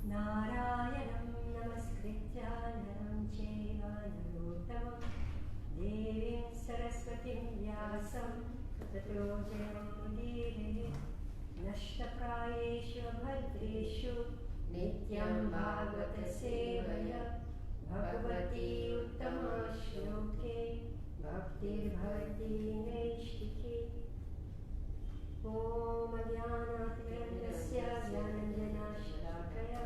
Narayanam namaskritya naram chaiva narottamam devim saraswatim vyasam tato jayamudire nashtaprayeshu bhadreshu nityam bhagavata sevaya bhagavati uttama shloke bhaktir bhavati naishtikhe Om Ajnanatirandasya Jnananjanashalakaya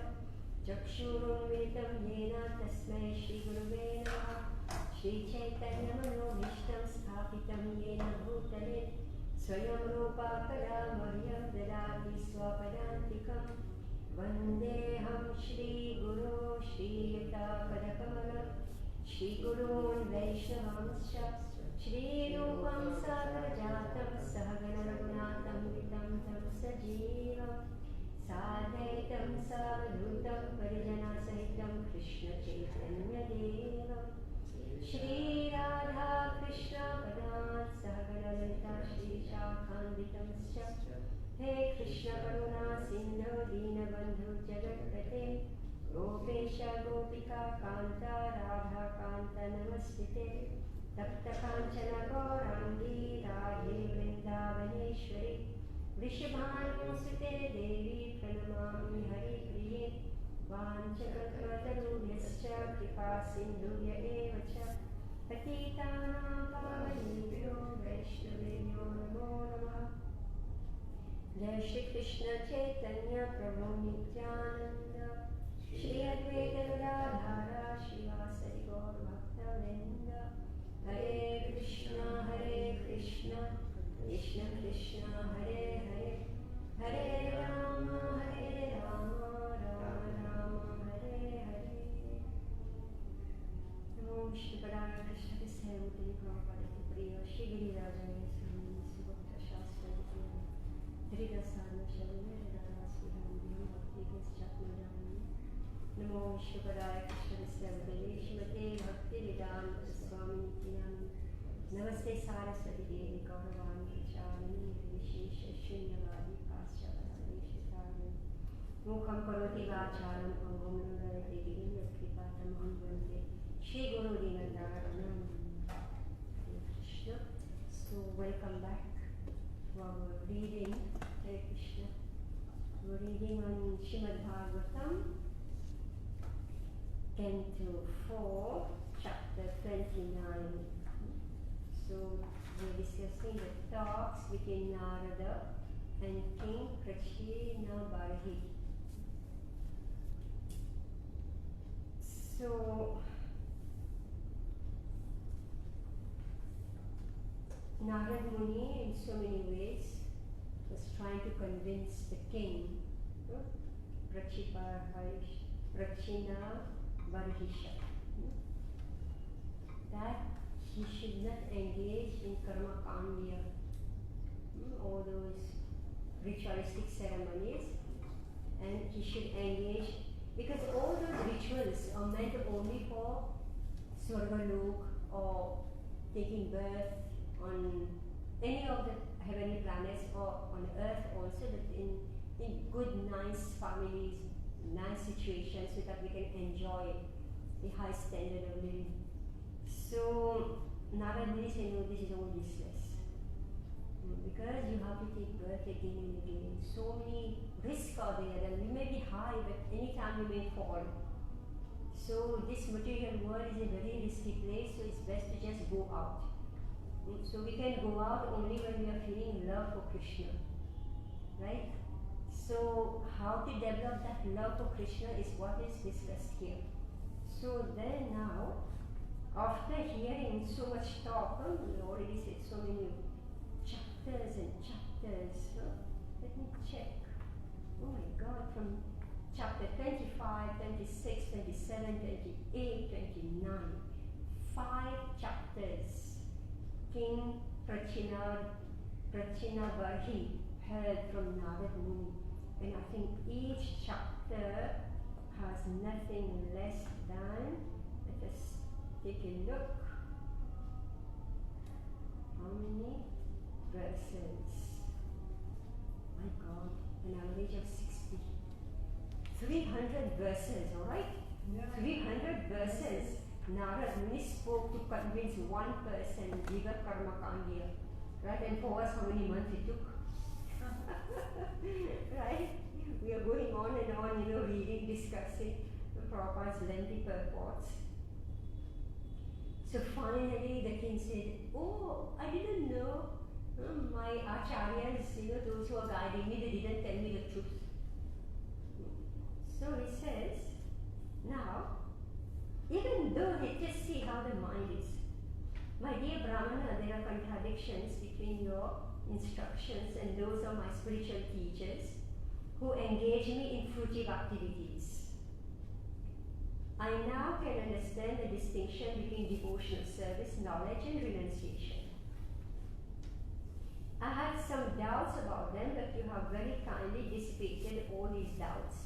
Chakshurunmilitam Yena Tasmai Shri Gurave Namaha Shri Chaitanya Manobhishtam Sthapitam Yena Bhutale Swayam Rupa Kada Maryam Dadati Swapadantikam Vandeham Shri Guru Shri Yuta Padakamala Shri Gurun Vaishnavanscha Shri Rupam Sagrajatam Sahagana Raghunatam Vitam Tam Sajivam Sadhaitam Savadhutam Parijana Sahitam Krishna Chaitanya Devam Shri Radha Krishna Padan Sahagana Lalita Shri Shakhanvitam Scha He Krishna Karuna Sindhu Dina Bandhu Jagatpate Gopesha Gopika Kanta Radha Kanta Namastite Tapta Kanchana Gaurangi Radhe Vrindavaneshwari Vrishabhanusute Devi Pranamami Hari Priye Vanchakatratarubhyascha Kripa Sindhuvya Evacha Patitanam Pavanebhyo Vaishnavebhyo Namo Namaha Jai Shri Krishna Chaitanya Prabhu Nityananda Shri Advaita Gadadhara Shivasari Gaur Bhakta Hare Krishna Krishna Krishna Hare Hare Hare Rama Rama Rama Hare Hare Namo Vishnu Padaya Krishna Krishna Murti Prabhupada Priya Shri Girirajaya Swami Sugupta Shastra Trida Sadhana Shalome Radha Sridham Devi Bhakti Chakmadani Namo Vishnu Padaya Krishna Krishna Murti Shrimate Bhakti Vedanta Swami Nityananda Namaste Saraswati Devi Gauravani Pracharani Vishesha Shunyavadi Paschavadani Shitani Mukham Karoti Vacharam Pangam Nundarati Girim Yatkripatam Anvante Shri Guru Dinadaranam Krishna. So welcome back to our reading. Hare Krishna. We're reading on Srimad Bhagavatam, Canto 4, Chapter 29. So we're discussing the talks between Narada and King Prachinabarhi. So Narada Muni in so many ways was trying to convince the king, Prachinabarhisha, that he should not engage in karma kandya, all those ritualistic ceremonies, and he should engage, because all those rituals are meant only for Swargalok or taking birth on any of the heavenly planets or on earth also, but in good, nice families, nice situations, so that we can enjoy the high standard of living. So Narada Muni said, no, this is all useless. Because you have to take birth again and again. So many risks are there, and we may be high, but anytime we may fall. So this material world is a very risky place, so it's best to just go out. So we can go out only when we are feeling love for Krishna. Right? So how to develop that love for Krishna is what is discussed here. So then now, after hearing so much talk, we already said so many chapters and chapters. Let me check. Oh my God, from chapter 25, 26, 27, 28, 29. 5 chapters. King Prachinabarhi heard from Narada Muni. And I think each chapter has nothing less than, let us Take a look. How many persons? My God, an average of 60. 300 verses, alright? Yeah. 300 verses. Narad Muni spoke to convince one person, Jiva Karma Kandya. Right? And for us, how many months it took? Right? We are going on and on, reading, discussing the Prabhupada's lengthy purports. So finally the king said, oh, I didn't know. My acharyas, those who are guiding me, they didn't tell me the truth. So he says, now, even though let's just see how the mind is. My dear Brahmana, there are contradictions between your instructions and those of my spiritual teachers who engage me in fruitive activities. I now can understand the distinction between devotional service, knowledge and renunciation. I had some doubts about them, but you have very kindly dissipated all these doubts.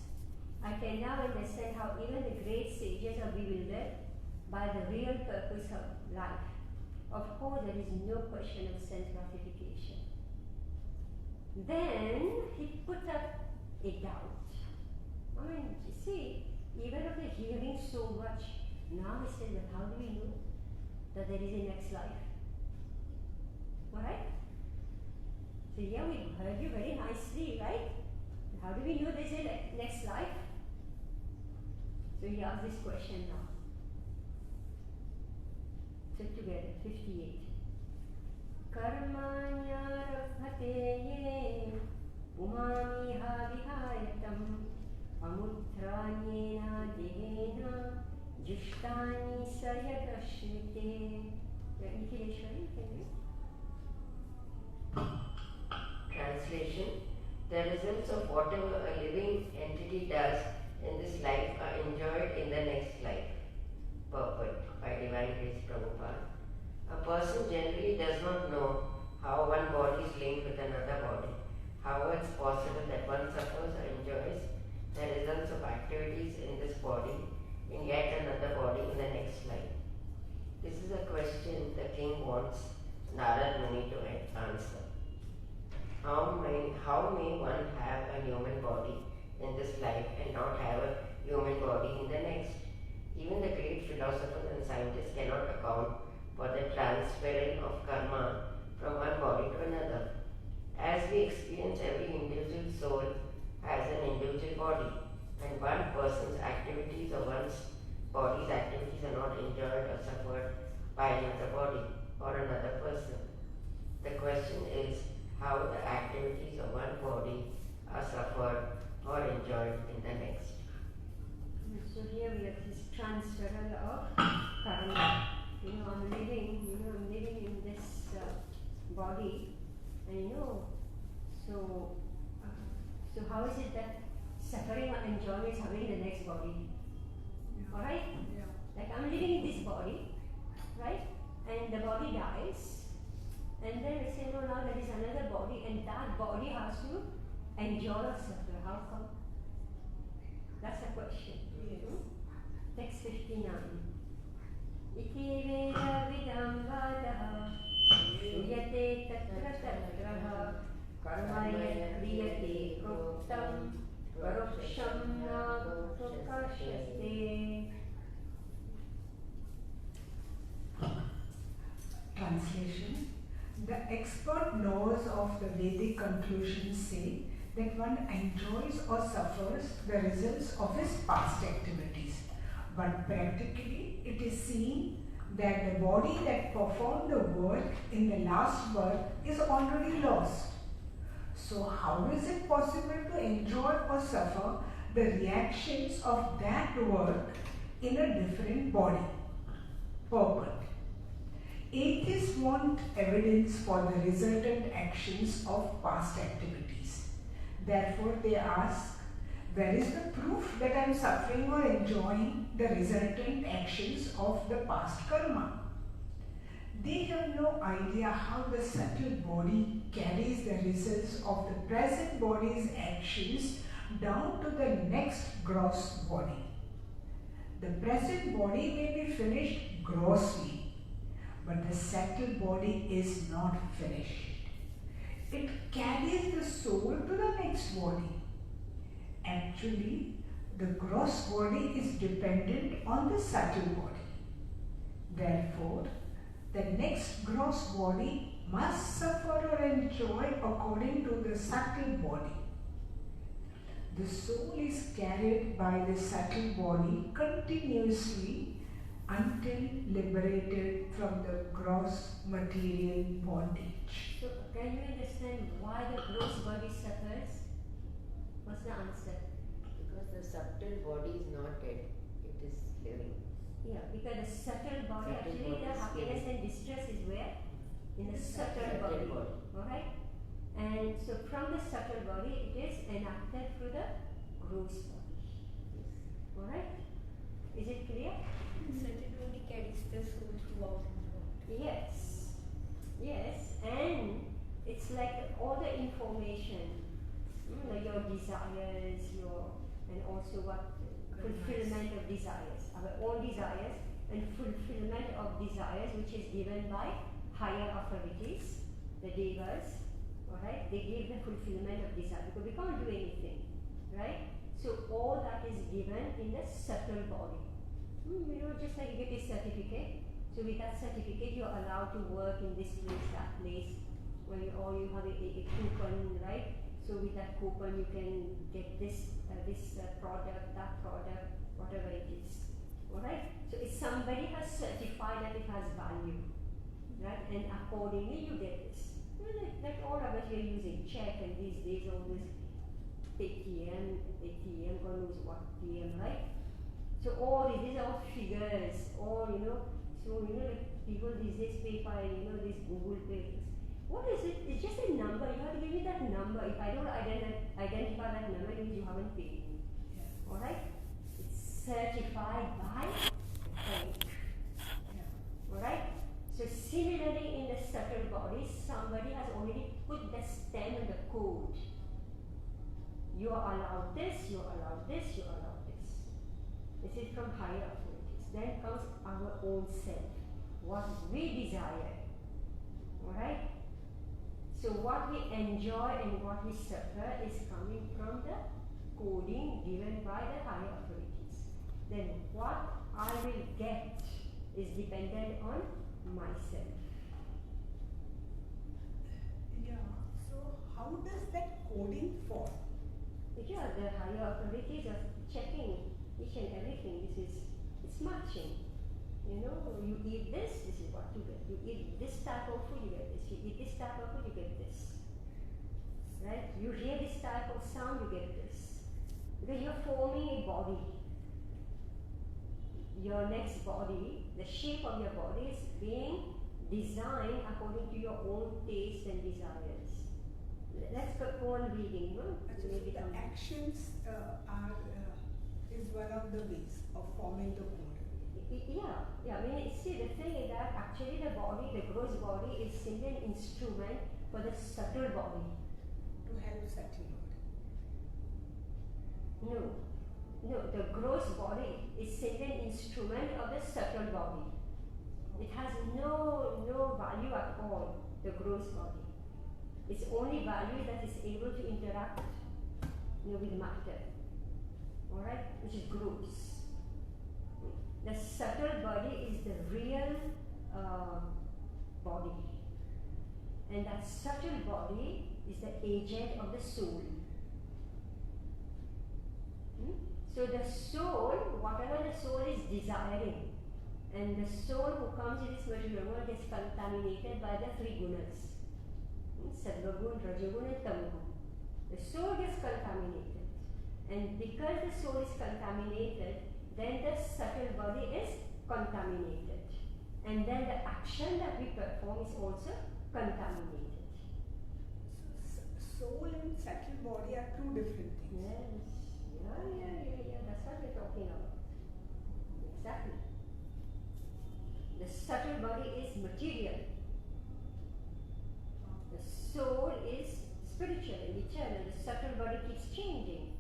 I can now understand how even the great sages are bewildered by the real purpose of life. Of course, there is no question of sense gratification. Then he put up a doubt. I mean, you see, even after hearing so much, now he said, but how do we know that there is a next life? Alright? So yeah, we heard you very nicely, right? How do we know there is a next life? So he asked this question now. Sit together, 58. Karmanya rabhate umami havihayatam amutranyena dehena jushtani sayadashmite. Nikileshwari, can you? Translation: the results of whatever a living entity does in this life are enjoyed in the next life. Purport by Divine Grace Prabhupada. A person generally does not know how one body is linked with another body. However, it's possible that one suffers or enjoys the results of activities in this body in yet another body in the next life. This is a question the king wants Narad Muni to answer. How may one have a human body in this life and not have a human body in the next? Even the great philosophers and scientists cannot account for the transferring of karma from one body to another. As we experience, every individual soul has an individual body, and one person's activities or one's body's activities are not enjoyed or suffered by another body or another person. The question is how the activities of one body are suffered or enjoyed in the next. So here we have this transferal of karma. I'm living in this body, and so how is it that suffering or enjoyment is having the next body? Yeah. Alright? Yeah. Like I'm living in this body, right? And the body dies, and then we say, no, now there is another body, and that body has to enjoy or suffer. How come? That's the question. Yes. Text 59. Iti veda vidam vadaha suyate tatra tatraha karmaya kriyate proktam paroksham na prokashyaste. Translation: the expert knows of the Vedic conclusions say that one enjoys or suffers the results of his past activities. But practically, it is seen that the body that performed the work in the last birth is already lost. So how is it possible to enjoy or suffer the reactions of that work in a different body? Purport: atheists want evidence for the resultant actions of past activities. Therefore, they ask, where is the proof that I am suffering or enjoying the resultant actions of the past karma? They have no idea how the subtle body carries the results of the present body's actions down to the next gross body. The present body may be finished grossly, but the subtle body is not finished. It carries the soul to the next body. Actually, the gross body is dependent on the subtle body. Therefore, the next gross body must suffer or enjoy according to the subtle body. The soul is carried by the subtle body continuously until liberated from the gross material bondage. So can you understand why the gross body suffers? What's the answer? Because the subtle body is not dead, it is living. Yeah, because the subtle body, Subtle actually body the is happiness living. and distress is where? In the subtle Subtle body. body. Alright? And so from the subtle body, it is enacted through the gross body. Alright? Is it clear? Subtle body carries the soul throughout the world. Yes. Yes, and it's like all the information, like your desires, and also what fulfillment of desires, our own desires and fulfillment of desires, which is given by higher authorities, the devas. Alright, they give the fulfillment of desire because we can't do anything, right? So all that is given in the subtle body. Just like you get a certificate. So with that certificate, you're allowed to work in this place, that place, or you have a coupon, right? So with that coupon, you can get this product, that product, whatever it is. Alright? So if somebody has certified that it has value, right? And accordingly, you get this. Like all of us, we are using check, and these days all this ATM, God knows what TM, right? So all these are all figures, all so like people these days pay by this Google Pay. What is it? It's just a number. You have to give me that number. If I don't identify that number, it means you haven't paid me. Yeah. Alright? It's certified by the bank. Yeah. Alright? So similarly in the subtle body, somebody has already put the stamp and the code. You are allowed this, you are allowed this, you are allowed this. This is from higher authorities. Then comes our own self. What we desire. Alright? So what we enjoy and what we suffer is coming from the coding given by the higher authorities. Then what I will get is dependent on myself. Yeah. So how does that coding form? Yeah, the higher authorities are checking each and everything. It's matching. You eat this is what you get. You eat this type of food, you get this. You eat this type of food, you get this. Right? You hear this type of sound, you get this. Because you're forming a body. Your next body, the shape of your body is being designed according to your own taste and desires. Let's go on reading. Actually, the actions is one of the ways of forming the code. Yeah. I mean, see, the thing is that actually the body, the gross body, is simply an instrument for the subtle body. To help subtle body. No, the gross body is simply an instrument of the subtle body. It has no value at all, the gross body. Its only value that is able to interact with matter. Alright? Which is gross. The subtle body is the real body. And that subtle body is the agent of the soul. So the soul, whatever the soul is desiring, and the soul who comes in this material world gets contaminated by the three gunas. Sattva gun, Rajagun and Tamagun. The soul gets contaminated. And because the soul is contaminated, then the subtle body is contaminated. And then the action that we perform is also contaminated. So soul and subtle body are two different things. Yes. Yeah. That's what we're talking about. Exactly. The subtle body is material. The soul is spiritual and eternal. The subtle body keeps changing.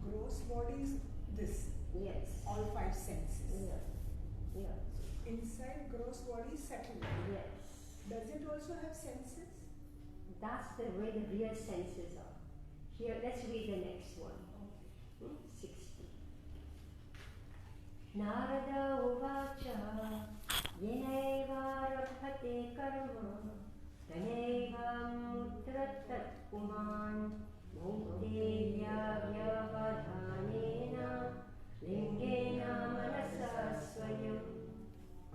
Gross body is this, Yes. all five senses. Yeah. inside gross body is subtle. Yes. Does it also have senses? That's the way the real senses are. Here, let's read the next one. 60. Narada uvacha yenaivarabhate karma tanaivamudratat puman mukteya vyavadhanena lingena manasa swayam.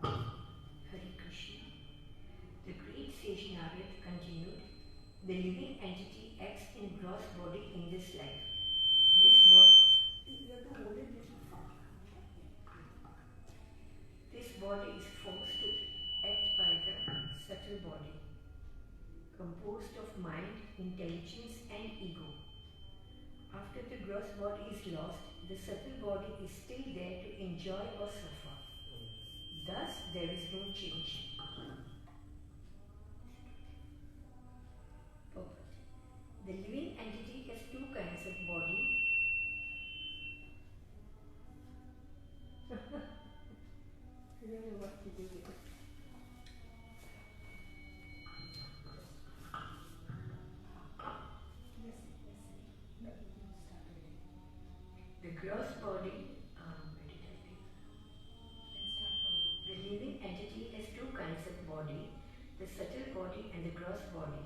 Hare Krishna. The great sage Narad continued, the living entity acts in gross body in this life. This body is forced to act by the subtle body, composed of mind, intelligence and ego. After the gross body is lost, the subtle body is still there to enjoy or suffer. Thus, there is no change. Purport. The living entity has two kinds of body. I don't know what to do with it. The gross body, the living entity has two kinds of body, the subtle body and the gross body.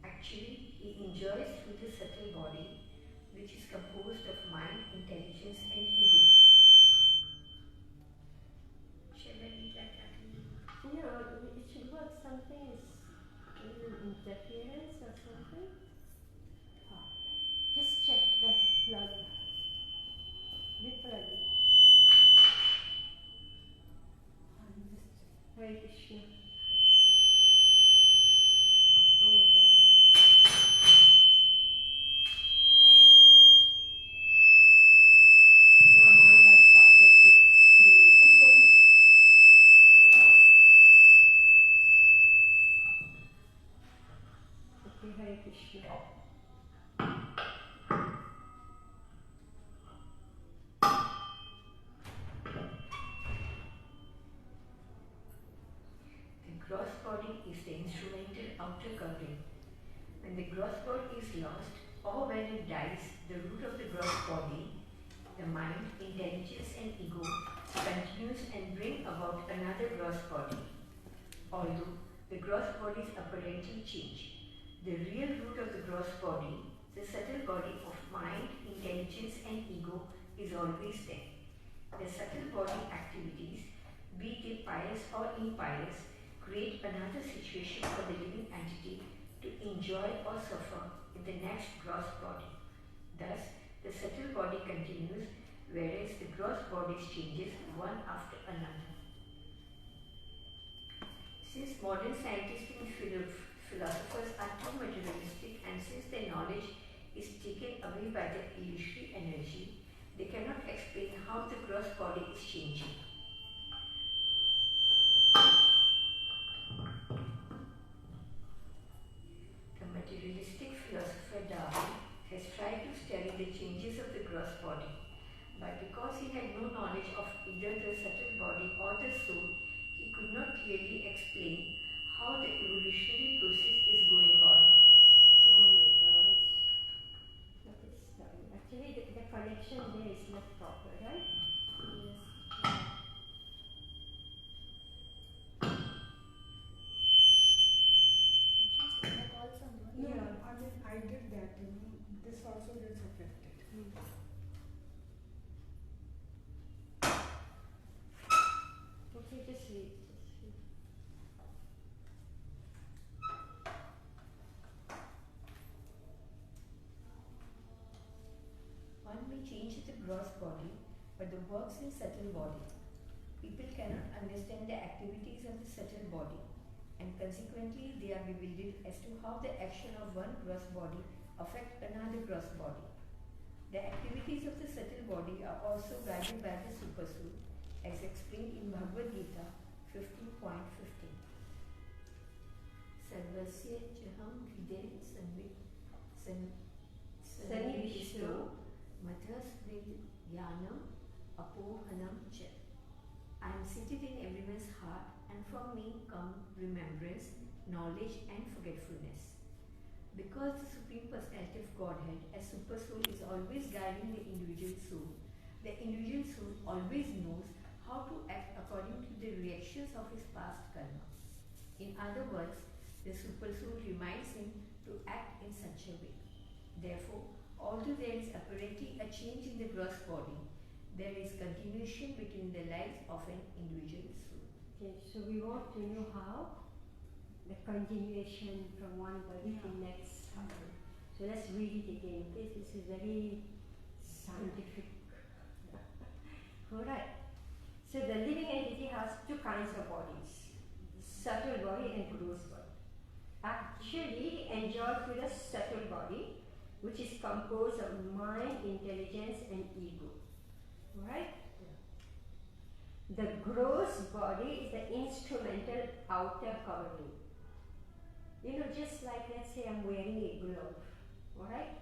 Actually, he enjoys through the subtle body, which is composed of mind, intelligence and ego. Shall I read that again? No, it should work. Something is interference or something. Just check the plug. Replug it. Hare Krishna. Oh God. Now mine has started to scream. Oh, sorry. Okay, Hare Krishna. The gross body is the instrumental outer covering. When the gross body is lost, or when it dies, the root of the gross body, the mind, intelligence and ego, continues and bring about another gross body. Although the gross bodies apparently change, the real root of the gross body, the subtle body of mind, intelligence and ego, is always there. The subtle body activities, be they pious or impious, create another situation for the living entity to enjoy or suffer in the next gross body. Thus, the subtle body continues, whereas the gross body changes one after another. Since modern scientists and philosophers are too materialistic, and since their knowledge is taken away by the illusory energy, they cannot explain how the gross body is changing. The materialistic philosopher Darwin has tried to study the changes of the gross body, but because he had no knowledge of either the subtle body or the soul, he could not clearly explain how the evolutionary process is going on. Oh my God. What is starting? Actually, the connection there is not proper, right? Yes. I call someone. No, Yeah. I mean, I did that, this also gets affected. Okay, just read. One may change the gross body, but the works in subtle body. People cannot understand the activities of the subtle body, and consequently they are bewildered as to how the action of one gross body affect another gross body. The activities of the subtle body are also guided by the supersoul, as explained in Bhagavad Gita 15.15. Sarvasya chaham hridaya sannivisto mathas vid jnanam apohanam cha. I am seated in everyone's heart, and from me come remembrance, knowledge, and forgetfulness. Because the Supreme Personality of Godhead as Super Soul is always guiding the individual soul, the individual soul always knows how to act according to the reactions of his past karma. In other words, the Super Soul reminds him to act in such a way. Therefore, although there is apparently a change in the gross body, there is continuation between the lives of an individual soul. Okay, so we want to know how the continuation from one body to next happen. So let's read it again. Okay, this is very scientific. Alright. So the living entity has two kinds of bodies, subtle body and gross body. Actually enjoyed with a subtle body, which is composed of mind, intelligence, and ego. Alright? The gross body is the instrumental outer covering. You know, just like, let's say I'm wearing a glove, alright?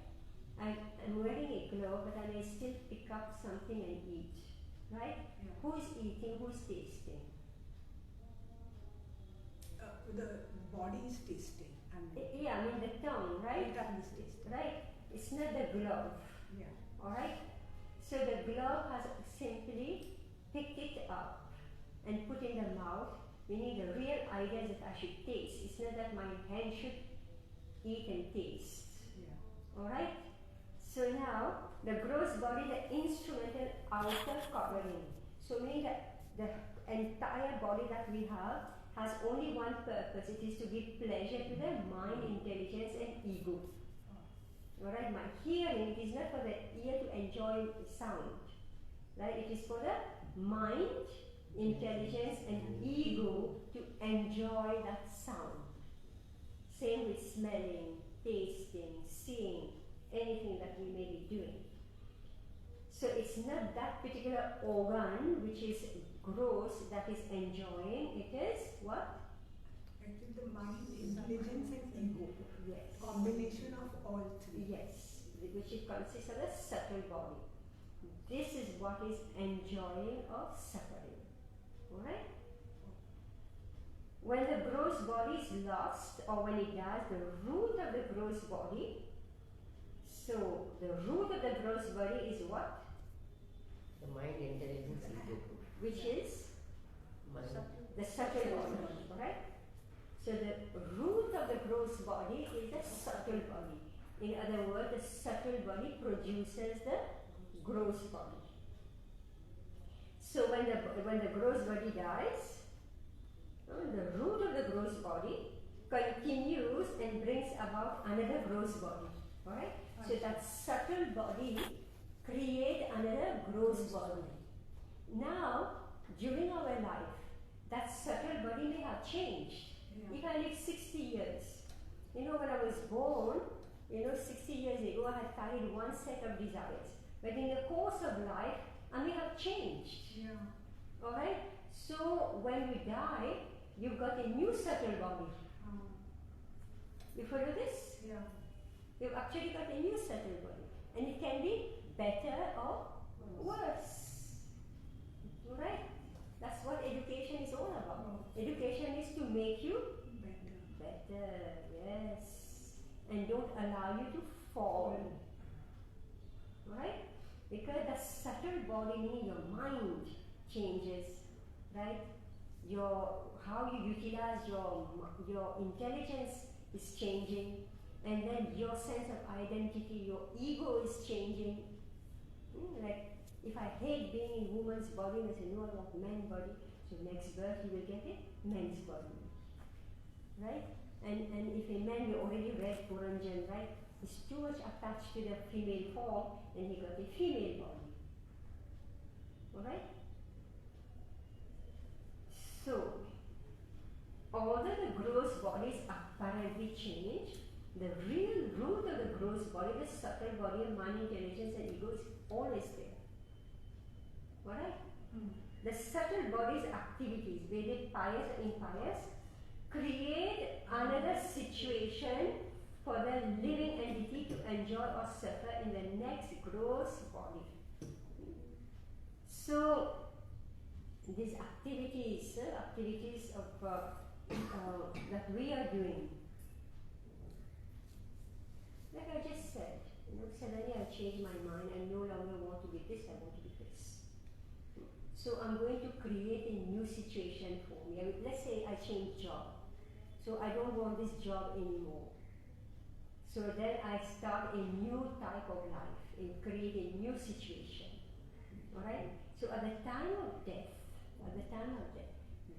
I'm wearing a glove, but I may still pick up something and eat, right? Yeah. Who's eating, who's tasting? The body is tasting. Yeah, I mean the tongue, right? The tongue is tasting. Right? It's not the glove, Yeah. alright? So the glove has simply picked it up and put in the mouth, meaning the real idea is that I should taste. It's not that my hand should eat and taste. Yeah. Alright? So now, the gross body, the instrumental outer covering. So meaning that the entire body that we have has only one purpose. It is to give pleasure to the mind, intelligence, and ego. Alright, my hearing, it is not for the ear to enjoy sound. Right? It is for the mind, intelligence, and ego to enjoy that sound. Same with smelling, tasting, seeing, anything that we may be doing. So it's not that particular organ which is gross that is enjoying, it is what? Actually, the mind, intelligence, and ego. Yes. Combination of all three. Yes, which it consists of a subtle body. This is what is enjoying of suffering. Alright? When the gross body is lost or when it dies, the root of the gross body, so the root of the gross body is what? The mind, intelligence, ego. Which is Mind. the subtle body. Alright? So the root of the gross body is the subtle body. In other words, the subtle body produces the gross body. So when the gross body dies, the root of the gross body continues and brings about another gross body. Alright? So that subtle body creates another gross body. Now, during our life, that subtle body may have changed. Yeah. If I live 60 years, when I was born, 60 years ago, I had carried one set of desires. But in the course of life, I may have changed. Yeah. Alright? So when we die, you've got a new subtle body. You follow this? Yeah. You've actually got a new subtle body. And it can be better or worse. Alright? That's what education is all about. Education is to make you better, yes. And don't allow you to fall. Right? Because the subtle body, meaning your mind, changes. Right? How you utilize your intelligence is changing. And then your sense of identity, your ego is changing. Like, if I hate being in woman's body, and I say, no, I want men's body, so next birth you will get a men's body. Right? And if a man, we already read Puranjan, right? He's too much attached to the female form, then he got a female body. Alright? So, although the gross bodies apparently change, the real root of the gross body, the subtle body of mind, intelligence, and ego is always there. Alright? The subtle body's activities, whether pious or impious, create another situation for the living entity to enjoy or suffer in the next gross body. So, these activities of that we are doing. Like I just said, suddenly I change my mind. I no longer want to be this. I want to be this. So I'm going to create a new situation for me. I mean, let's say I change job. So I don't want this job anymore. So then I start a new type of life and create a new situation. Alright? So at the time of death,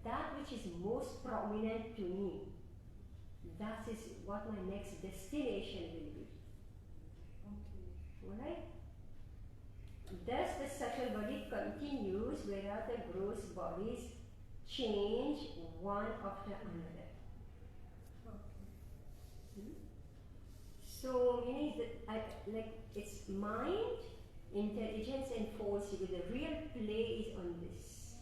that which is most prominent to me, that is what my next destination will be. Alright? Thus the subtle body continues, whereas the gross bodies change one after another. So meaning that it's mind, intelligence and force. The real play is on this.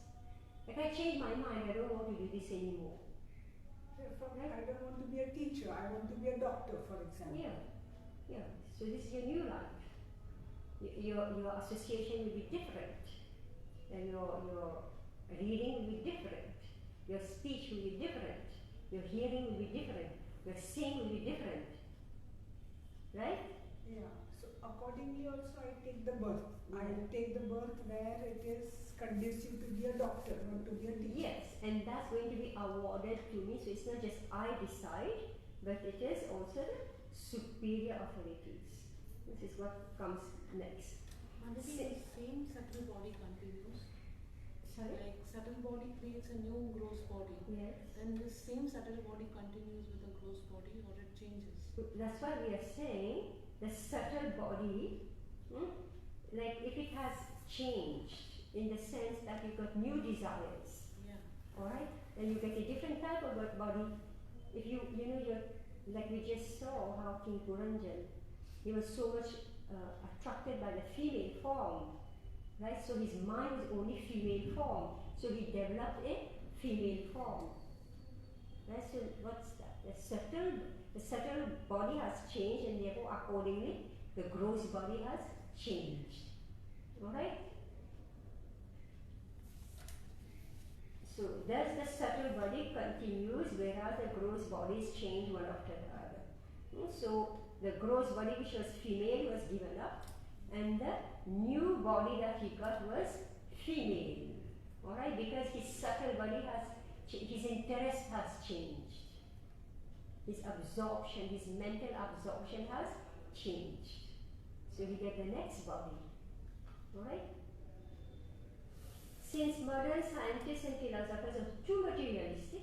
Like I change my mind, I don't want to do this anymore. I don't want to be a teacher, I want to be a doctor, for example. Yeah. So this is your new life. Your association will be different. And your reading will be different. Your speech will be different. Your hearing will be different. Your seeing will be different. Right? Yeah. So accordingly also I take the birth. I take the birth where it is conducive to be a doctor, not to be a teacher. Yes, and that's going to be awarded to me. So it's not just I decide, but it is also the superior authorities. This is what comes next. Mandavi, the same subtle body continues. Sorry? Like subtle body creates a new gross body. Yes. Then this same subtle body continues with the gross body, or it changes. That's why we are saying the subtle body, like if it has changed in the sense that you got new desires, Yeah. alright, then you get a different type of body. If you're like we just saw how King Puranjan, he was so much attracted by the female form, right? So his mind was only female form. So he developed a female form. Right? So what's that? The subtle body has changed, and therefore accordingly the gross body has changed. Alright? So thus the subtle body continues, whereas the gross bodies change one after the other. So the gross body, which was female, was given up, and the new body that he got was female. Alright? Because his subtle body has, his interest has changed. His absorption, his mental absorption has changed. So we get the next body. Alright? Since modern scientists and philosophers are too materialistic,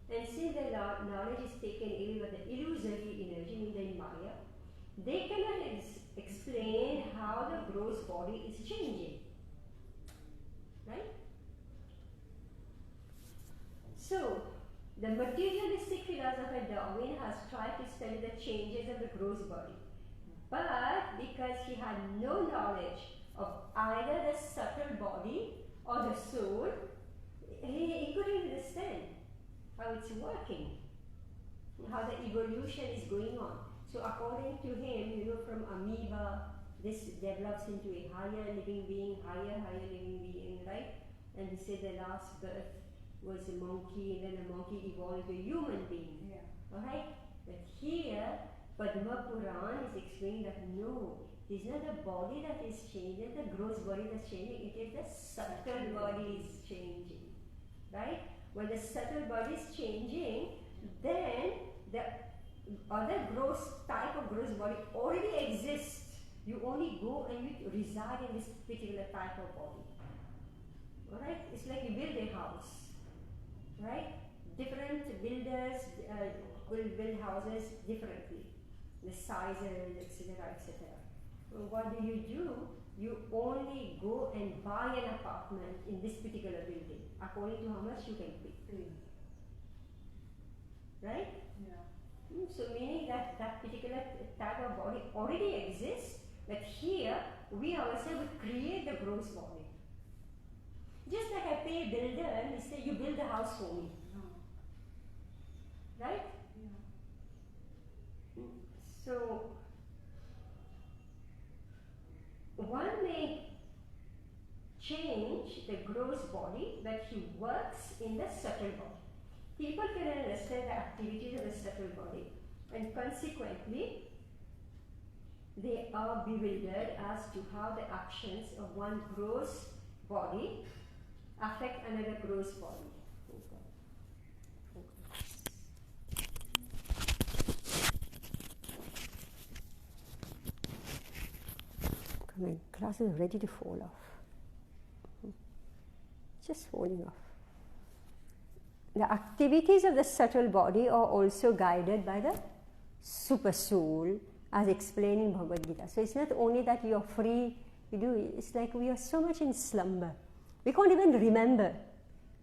and since their knowledge is taken away by the illusory energy in the Maya, they cannot explain how the gross body is changing. Right? So, the materialistic philosopher Darwin has tried to study the changes of the gross body. But because he had no knowledge of either the subtle body or the soul, he couldn't understand how it's working, how the evolution is going on. So according to him, from amoeba, this develops into a higher living being, higher living being, right? And he said the last birth was a monkey, and then the monkey evolved into a human being. Yeah. Alright? But here, Padma Puran is explaining that no, it is not the body that is changing, the gross body that's changing, it is the subtle body is changing. Right? When the subtle body is changing, then the other type of gross body already exists. You only go and you reside in this particular type of body. Alright? It's like you build a house. Right? Different builders will build houses differently. The sizes, etc., etc. What do? You only go and buy an apartment in this particular building according to how much you can pay. Right? Yeah. So meaning that that particular type of body already exists, but here we ourselves will create the gross body. Just like I pay a builder and he say, you build the house for me. No. Right? Yeah. So one may change the gross body, but he works in the subtle body. People can understand the activities of the subtle body, and consequently they are bewildered as to how the actions of one gross body affect another gross body. My glass is ready to fall off. Just falling off. The activities of the subtle body are also guided by the super soul, as explained in Bhagavad Gita. So it's not only that you are free, it's like we are so much in slumber. We can't even remember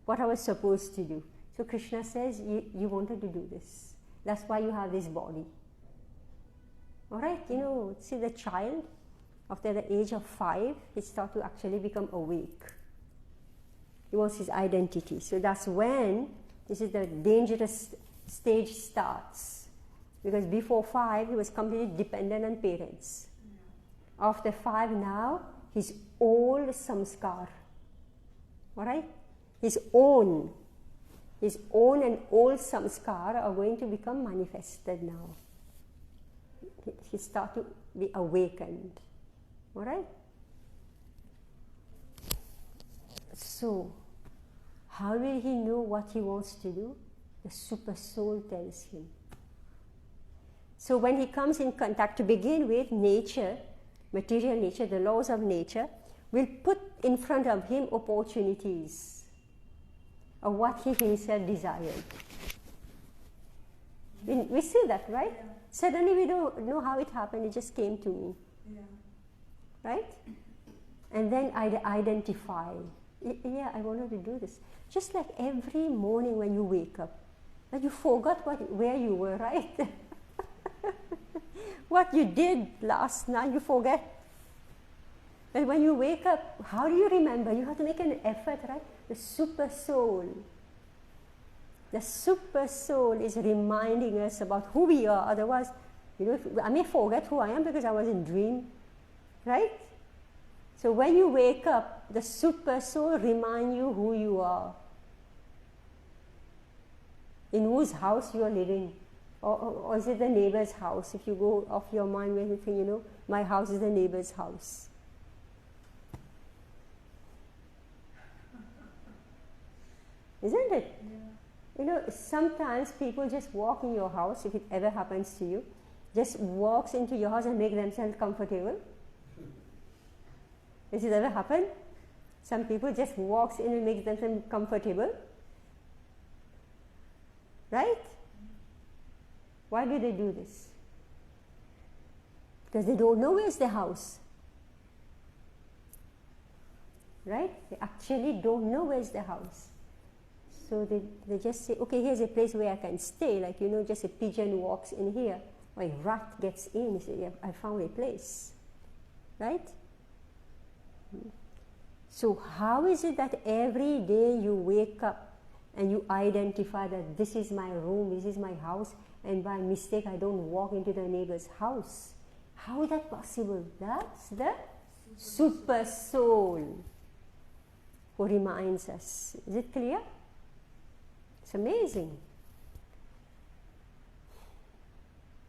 what I was supposed to do. So Krishna says, you wanted to do this. That's why you have this body. Alright, see the child, after the age of 5, he starts to actually become awake. He wants his identity. So that's when this is the dangerous stage starts. Because before 5, he was completely dependent on parents. After 5 now, his old samskar. Alright? His own and old samskar are going to become manifested now. He starts to be awakened. Alright? So, how will he know what he wants to do? The super soul tells him. So when he comes in contact to begin with, nature, material nature, the laws of nature, will put in front of him opportunities of what he himself desired. We see that, right? Yeah. Suddenly we don't know how it happened, it just came to me. Yeah. Right? And then I identify, yeah, I wanted to do this. Just like every morning when you wake up, but you forgot where you were, right? What you did last night, you forget. But when you wake up, how do you remember? You have to make an effort, right? The super soul. The super soul is reminding us about who we are. Otherwise, I may forget who I am because I was in dream, right? So when you wake up, the super soul reminds you who you are, in whose house you are living, or is it the neighbor's house? If you go off your mind when you think, my house is the neighbor's house. Isn't it? Yeah. Sometimes people just walk in your house, if it ever happens to you, just walks into your house and make themselves comfortable. Has it ever happened? Some people just walks in and makes themselves comfortable. Right? Why do they do this? Because they don't know where's their house. Right? They actually don't know where's their house. So they just say, okay, here's a place where I can stay. Like, just a pigeon walks in here, or a rat gets in. You say, yeah, I found a place. Right? So how is it that every day you wake up and you identify that this is my room, this is my house, and by mistake I don't walk into the neighbor's house? How is that possible? That's the super soul who reminds us. Is it clear? It's amazing.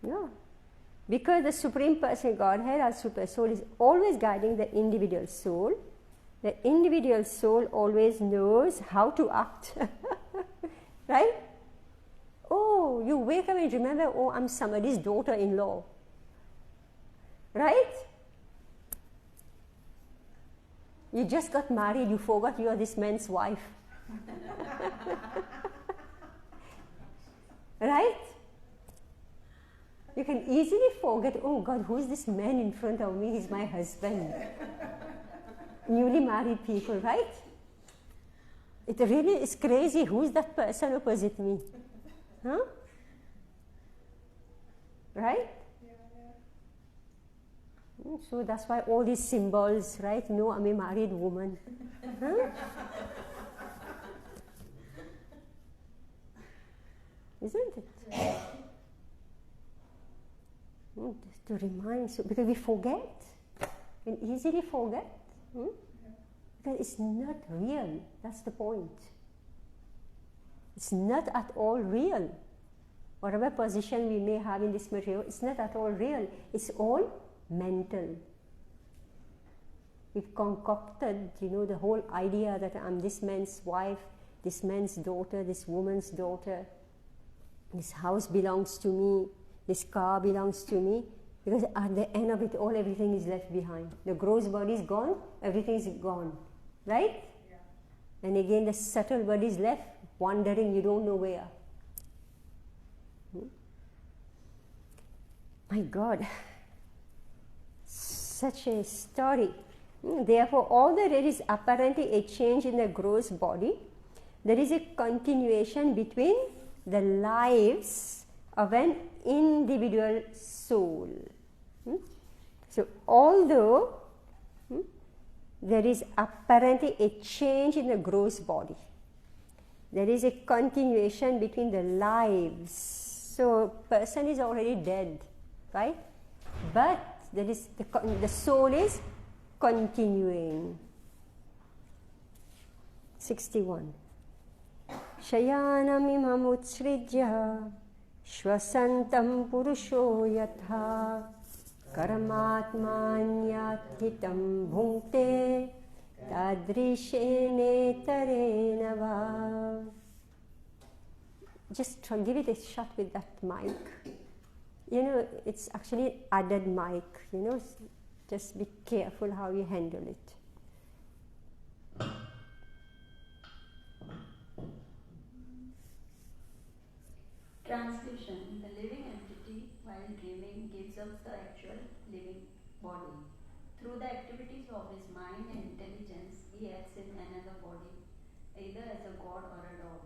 Yeah. Because the Supreme Personal Godhead, our super soul, is always guiding the individual soul. The individual soul always knows how to act. Right? Oh, you wake up and remember, oh, I'm somebody's daughter-in-law. Right? You just got married, you forgot you are this man's wife. Right? You can easily forget, oh God, who is this man in front of me? He's my husband. Newly married people, right? It really is crazy. Who is that person opposite me? Huh? Right? So that's why all these symbols, right? No, I'm a married woman. Huh? Isn't it? Just to remind, because we forget, and easily forget. Because it's not real. That's the point. It's not at all real. Whatever position we may have in this material, it's not at all real. It's all mental. We've concocted, the whole idea that I'm this man's wife, this man's daughter, this woman's daughter. This house belongs to me. This car belongs to me. Because at the end of it all, everything is left behind. The gross body is gone, everything is gone. Right? Yeah. And again, the subtle body is left wandering, you don't know where. My God, such a story. Therefore, although there is apparently a change in the gross body, there is a continuation between the lives of an individual soul. So, although there is apparently a change in the gross body, there is a continuation between the lives. So, person is already dead, right? But there is the soul is continuing. 61. Shayanam imam utsrijya shvasantam purusho yatha karmatmanyahitam bhunkte tadrishene tarena va. Just give it a shot with that mic. It's actually added mic, just be careful how you handle it. Translation. The living entity, while dreaming, gives up the actual living body. Through the activities of his mind and intelligence, he acts in another body, either as a god or a dog.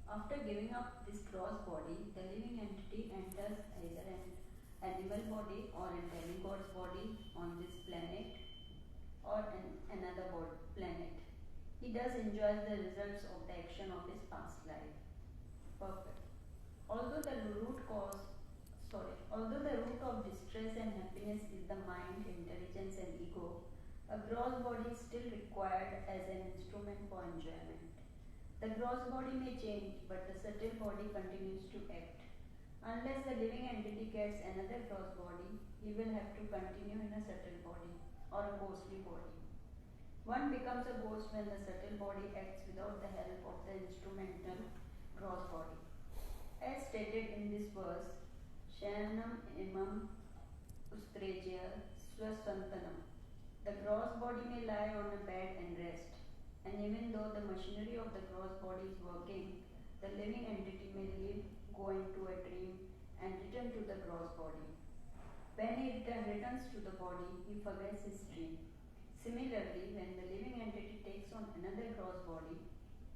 After giving up this gross body, the living entity enters either an animal body or a demigod's body on this planet or another planet. He thus enjoys the results of the action of his past life. Perfect. Although the root of distress and happiness is the mind, intelligence and ego, a gross body is still required as an instrument for enjoyment. The gross body may change, but the subtle body continues to act. Unless the living entity gets another gross body, he will have to continue in a subtle body or a ghostly body. One becomes a ghost when the subtle body acts without the help of the instrumental gross body. As stated in this verse, Shayanam imam ustrejya swasantanam. The gross body may lie on a bed and rest, and even though the machinery of the gross body is working, the living entity may go into a dream and return to the gross body. When he returns to the body, he forgets his dream. Similarly, when the living entity takes on another gross body,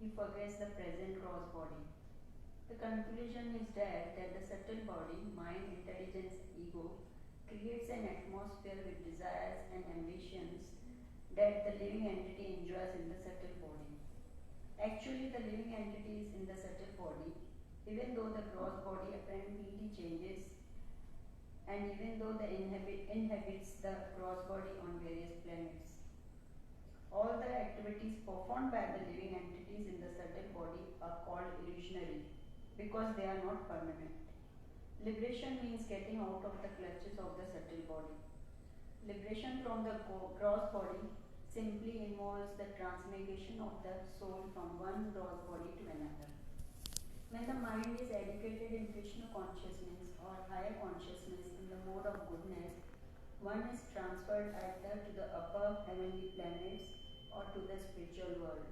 he forgets the present gross body. The conclusion is that the subtle body, mind, intelligence, ego, creates an atmosphere with desires and ambitions that the living entity enjoys in the subtle body. Actually, the living entity is in the subtle body, even though the gross body apparently changes, and even though the inhabits the gross body on various planets. All the activities performed by the living entities in the subtle body are called illusionary, because they are not permanent. Liberation means getting out of the clutches of the subtle body. Liberation from the gross body simply involves the transmigration of the soul from one gross body to another. When the mind is educated in Krishna consciousness or higher consciousness in the mode of goodness, one is transferred either to the upper heavenly planets or to the spiritual world,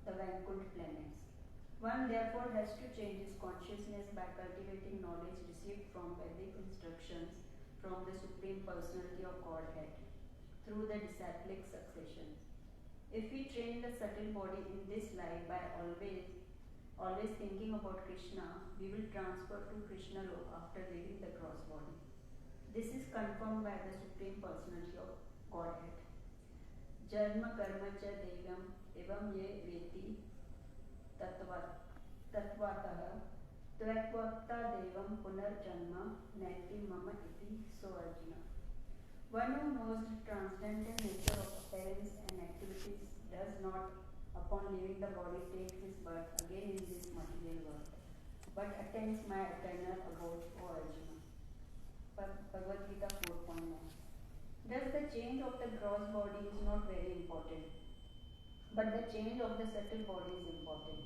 the Vaikuntha planets. One therefore has to change his consciousness by cultivating knowledge received from Vedic instructions from the Supreme Personality of Godhead through the disciplic succession. If we train the subtle body in this life by always thinking about Krishna, we will transfer to Krishna Lok after leaving the gross body. This is confirmed by the Supreme Personality of Godhead. Janma karma cha devam evam ye veti tatvatah tvekvakta devam punarjanma naiti mama iti so Arjuna. One who knows the transcendental nature of appearance and activities does not, upon leaving the body, take his birth again in this material world, but attains my eternal abode, O Arjuna. Bhagavad Gita 4.9. Thus the change of the gross body is not very important, but the change of the subtle body is important.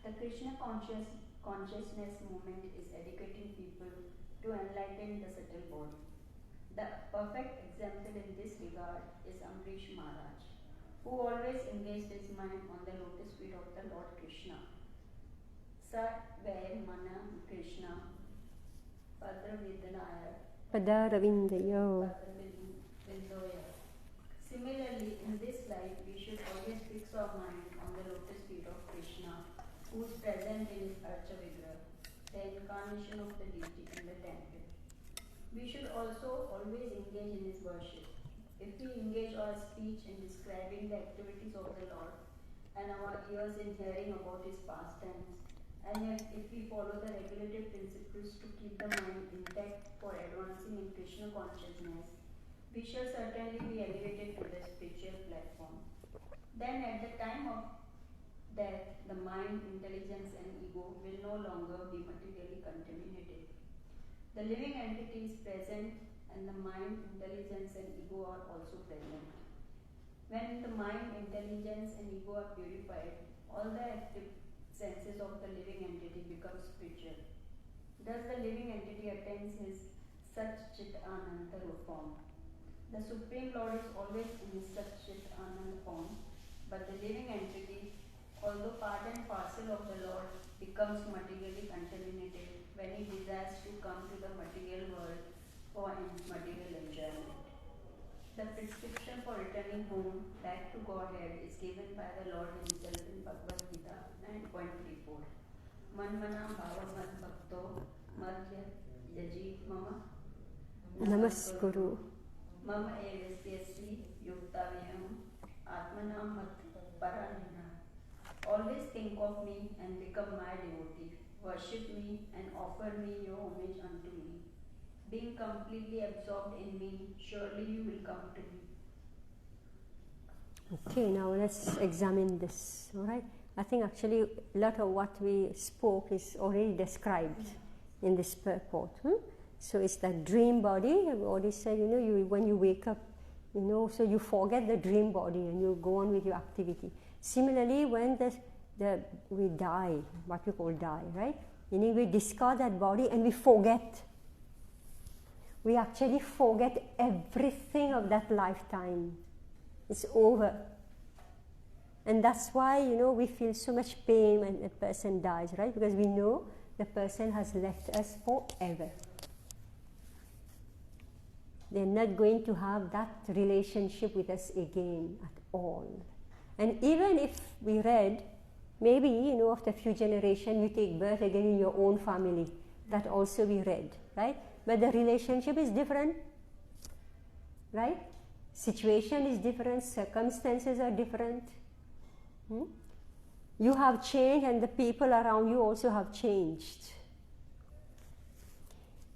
The Krishna consciousness movement is educating people to enlighten the subtle body. The perfect example in this regard is Amrish Maharaj, who always engaged his mind on the lotus feet of the Lord Krishna. Sa Ve Mana Krishna Padravidnaya Padaravindayo. Padravindoya. Similarly, in this life, we should always fix our mind on the lotus feet of Krishna, who is present in his Archa Vigraha, the incarnation of the deity in the temple. We should also always engage in his worship. If we engage our speech in describing the activities of the Lord, and our ears in hearing about his pastimes, and yet if we follow the regulative principles to keep the mind intact for advancing in Krishna consciousness, we shall certainly be elevated to the spiritual platform. Then at the time of death, the mind, intelligence and ego will no longer be materially contaminated. The living entity is present and the mind, intelligence and ego are also present. When the mind, intelligence and ego are purified, all the active senses of the living entity become spiritual. Thus the living entity attains his Sat Chit Ananda form. The Supreme Lord is always in his Sat Chit Ananda form, but the living entity, although part and parcel of the Lord, becomes materially contaminated when he desires to come to the material world for material enjoyment. The prescription for returning home back to Godhead is given by the Lord himself in Bhagavad Gita 9.34. Manmana bhavavan bhakto madhya yaji mama Namaskuru. Mama evasyasi yuktaviham atmanam mat paranina. Always think of me and become my devotee. Worship me and offer me your homage unto me. Being completely absorbed in me, surely you will come to me. Okay, now let's examine this. All right. I think actually a lot of what we spoke is already described in this purport. So it's that dream body. We already said, when you wake up, so you forget the dream body and you go on with your activity. Similarly, when we die, what we call die, right? Meaning we discard that body and we forget. We actually forget everything of that lifetime. It's over. And that's why, we feel so much pain when a person dies, right? Because we know the person has left us forever. They're not going to have that relationship with us again at all. And even if we read, maybe, after a few generations, you take birth again in your own family. That also we read, right? But the relationship is different, right? Situation is different, circumstances are different. You have changed and the people around you also have changed.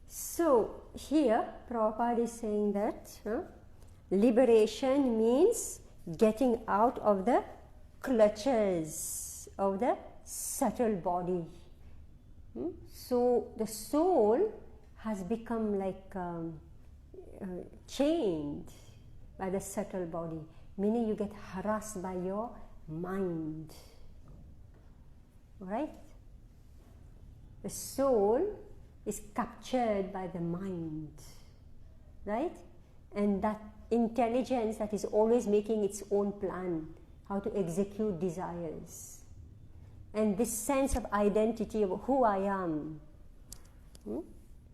So here Prabhupada is saying that liberation means getting out of the clutches of the subtle body. So the soul has become like chained by the subtle body, meaning you get harassed by your mind. Right? The soul is captured by the mind. Right? And that intelligence that is always making its own plan, how to execute desires. And this sense of identity of who I am.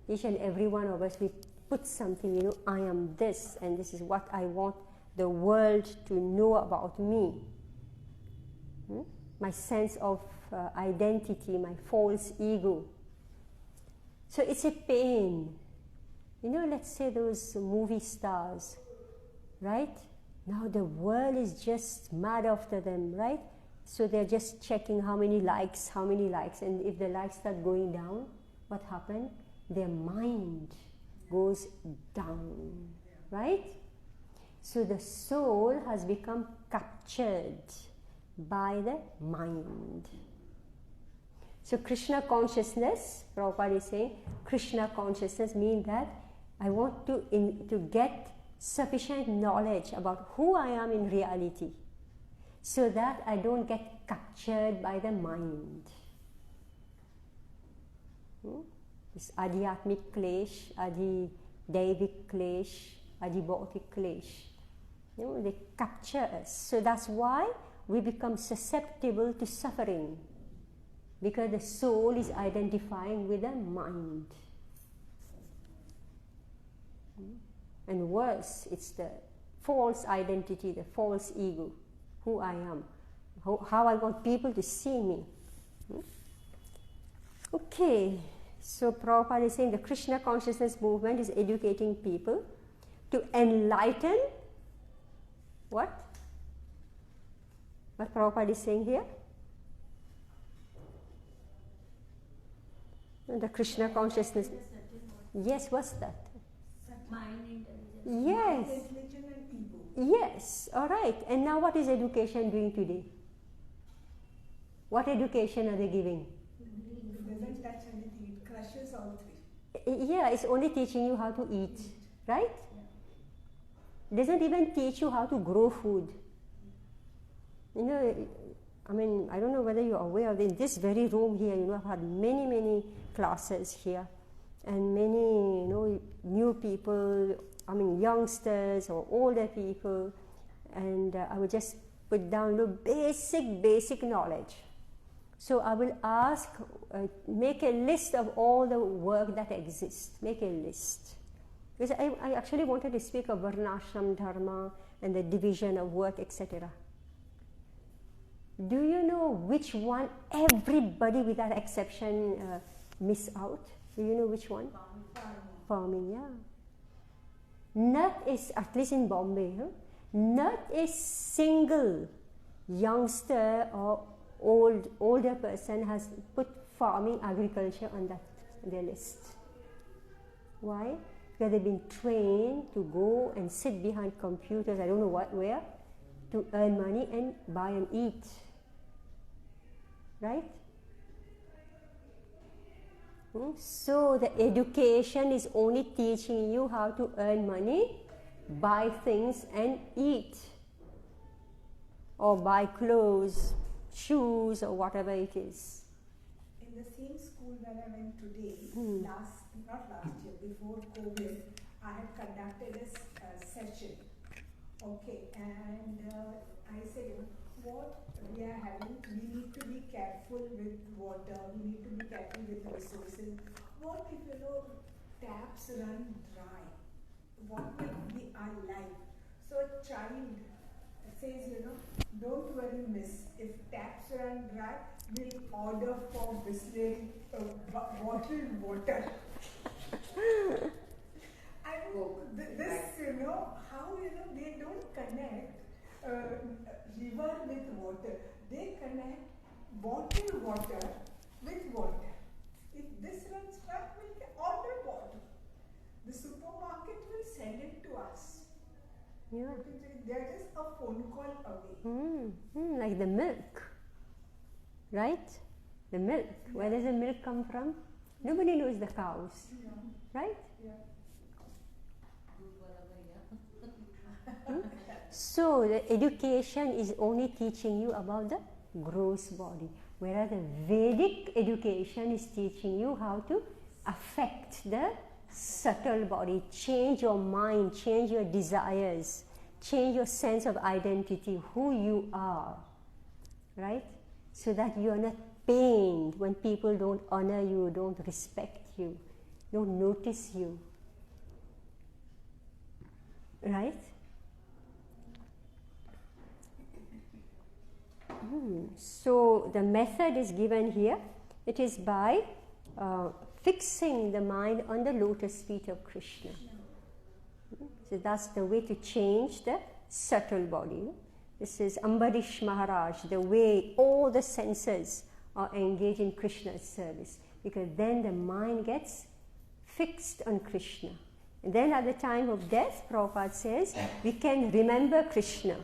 Each and every one of us, we put something, I am this, and this is what I want the world to know about me. My sense of identity, my false ego. So it's a pain. Let's say those movie stars, right? Now the world is just mad after them, right? So they're just checking how many likes, and if the likes start going down, what happens? Their mind goes down, right? So the soul has become captured by the mind. So Krishna consciousness, Prabhupada is saying, Krishna consciousness means that I want to get sufficient knowledge about who I am in reality, so that I don't get captured by the mind. This adhyatmic klesh, adhi-daivik klesh, adhi-bhautik klesh. They capture us. So that's why we become susceptible to suffering, because the soul is identifying with the mind. And worse, it's the false identity, the false ego, who I am, how I want people to see me. Okay, so Prabhupada is saying the Krishna consciousness movement is educating people to enlighten what? What Prabhupada is saying here? The Krishna consciousness. Yes, what's that? Mind, intelligence. Yes. Intelligence and ego. Yes, all right. And now what is education doing today? What education are they giving? It doesn't touch anything, it crushes all three. Yeah, it's only teaching you how to eat, right? It doesn't even teach you how to grow food. You know, I mean, I don't know whether you're aware of it. In this very room here, you know, I've had many classes here, and many, you know, new people, I mean, youngsters or older people, and I would just put down basic knowledge. So I will ask, make a list of all the work that exists. Make a list. Because I actually wanted to speak of Varnashram Dharma and the division of work, etc. Do you know which one everybody without exception miss out? Do you know which one? Farming, yeah. Not is, at least in Bombay, not a single youngster or older person has put farming, agriculture on their list. Why? Because they've been trained to go and sit behind computers, I don't know where, to earn money and buy and eat. Right? So the education is only teaching you how to earn money, buy things and eat, or buy clothes, shoes, or whatever it is. In the same school where I went today, not last year, before COVID, I had conducted a session. Okay, and I said, what we are having, we need to be careful with water, we need to be careful with resources. What if, you know, taps run dry? What will be our life? So a child says, you know, don't worry, miss, if taps run dry, we'll order for Bisleri bottled water. And this, you know, how, you know, they don't connect river with water. They connect bottled water with water. If this runs dry, we'll order water. The supermarket will send it to us. Yeah. They're just a phone call away. Like the milk, right? The milk. Where does the milk come from? Nobody knows the cows, right? Yeah. So the education is only teaching you about the gross body, whereas the Vedic education is teaching you how to affect the subtle body, change your mind, change your desires, change your sense of identity, who you are, right? So that you are not pained when people don't honor you, don't respect you, don't notice you, right? So the method is given here. It is by fixing the mind on the lotus feet of Krishna. So that's the way to change the subtle body. This is Ambarish Maharaj, the way all the senses are engaged in Krishna's service, because then the mind gets fixed on Krishna. And then at the time of death, Prabhupada says, we can remember Krishna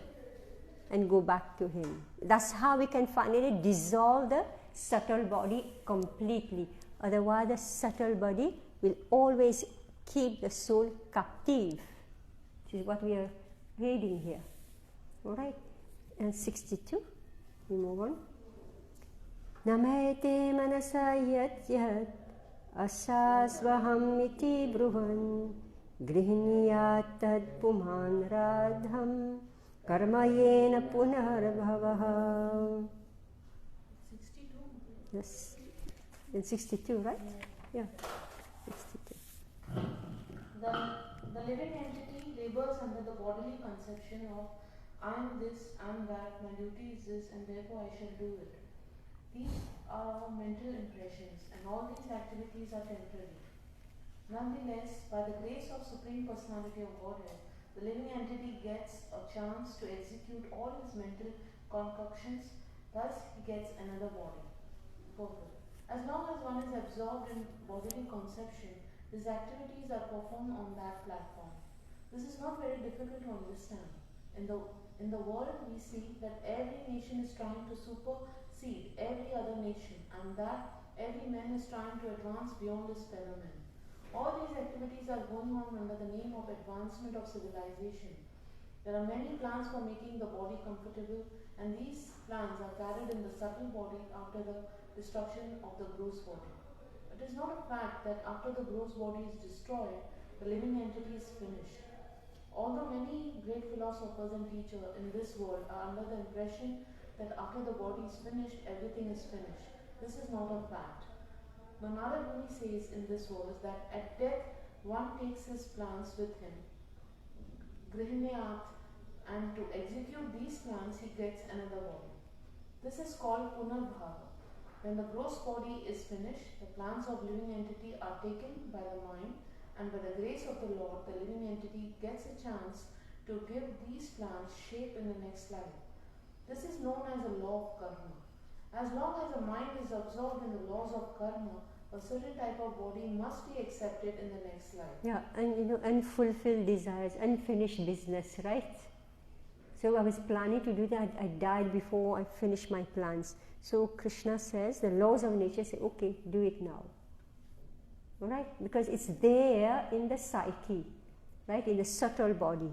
and go back to him. That's how we can finally dissolve the subtle body completely. Otherwise, the subtle body will always keep the soul captive. This is what we are reading here. Alright? And 62, we move on. Namaete manasa yat yat asasvaham iti bruvan grihniyat tad puman radham karma yena punarbhavaha. 62. Yes. In 62, right? Yeah. 62. The living entity labors under the bodily conception of I am this, I am that, my duty is this, and therefore I shall do it. These are mental impressions, and all these activities are temporary. Nonetheless, by the grace of Supreme Personality of Godhead, the living entity gets a chance to execute all his mental concoctions, thus he gets another body. Purport. As long as one is absorbed in bodily conception, his activities are performed on that platform. This is not very difficult to understand. In the world, we see that every nation is trying to supersede every other nation, and that every man is trying to advance beyond his fellow men. All these activities are going on under the name of advancement of civilization. There are many plans for making the body comfortable, and these plans are carried in the subtle body after the destruction of the gross body. It is not a fact that after the gross body is destroyed, the living entity is finished. Although many great philosophers and teachers in this world are under the impression that after the body is finished, everything is finished, this is not a fact. Narada Muni says in this verse that at death one takes his plans with him, Grihniyat, and to execute these plans he gets another body. This is called Punarbhava. When the gross body is finished, the plans of living entity are taken by the mind, and by the grace of the Lord, the living entity gets a chance to give these plans shape in the next life. This is known as the law of karma. As long as the mind is absorbed in the laws of karma, a certain type of body must be accepted in the next life. Yeah, and unfulfilled desires, unfinished business, right? So I was planning to do that. I died before I finished my plans. So Krishna says, the laws of nature say, okay, do it now. Alright? Because it's there in the psyche, right? In the subtle body.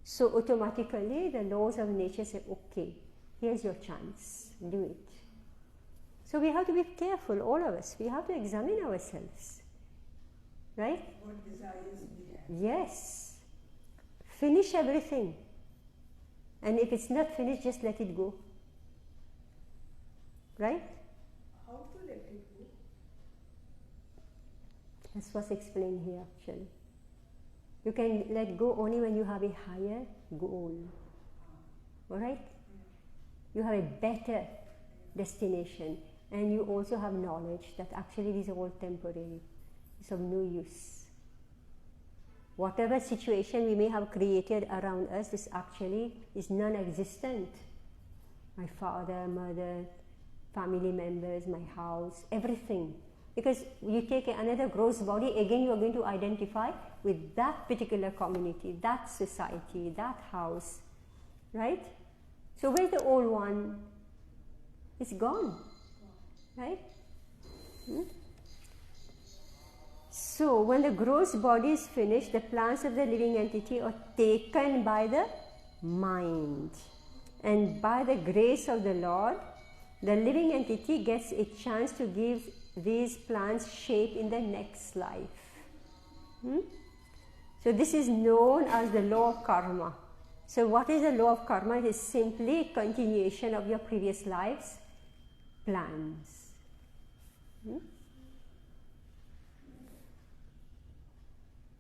So automatically the laws of nature say, okay, here's your chance, do it. So we have to be careful, all of us. We have to examine ourselves. Right? What desires we have. Yes. Finish everything. And if it's not finished, just let it go. Right? How to let it go? That's what's explained here actually. You can let go only when you have a higher goal. Alright? You have a better destination, and you also have knowledge that actually these are all temporary. It's of no use. Whatever situation we may have created around us, this actually is non-existent. My father, mother, family members, my house, everything. Because you take another gross body, again you are going to identify with that particular community, that society, that house, right? So where's the old one? It's gone, right? So when the gross body is finished, the plans of the living entity are taken by the mind. And by the grace of the Lord, the living entity gets a chance to give these plans shape in the next life. So this is known as the law of karma. So what is the law of karma? It is simply a continuation of your previous life's plans.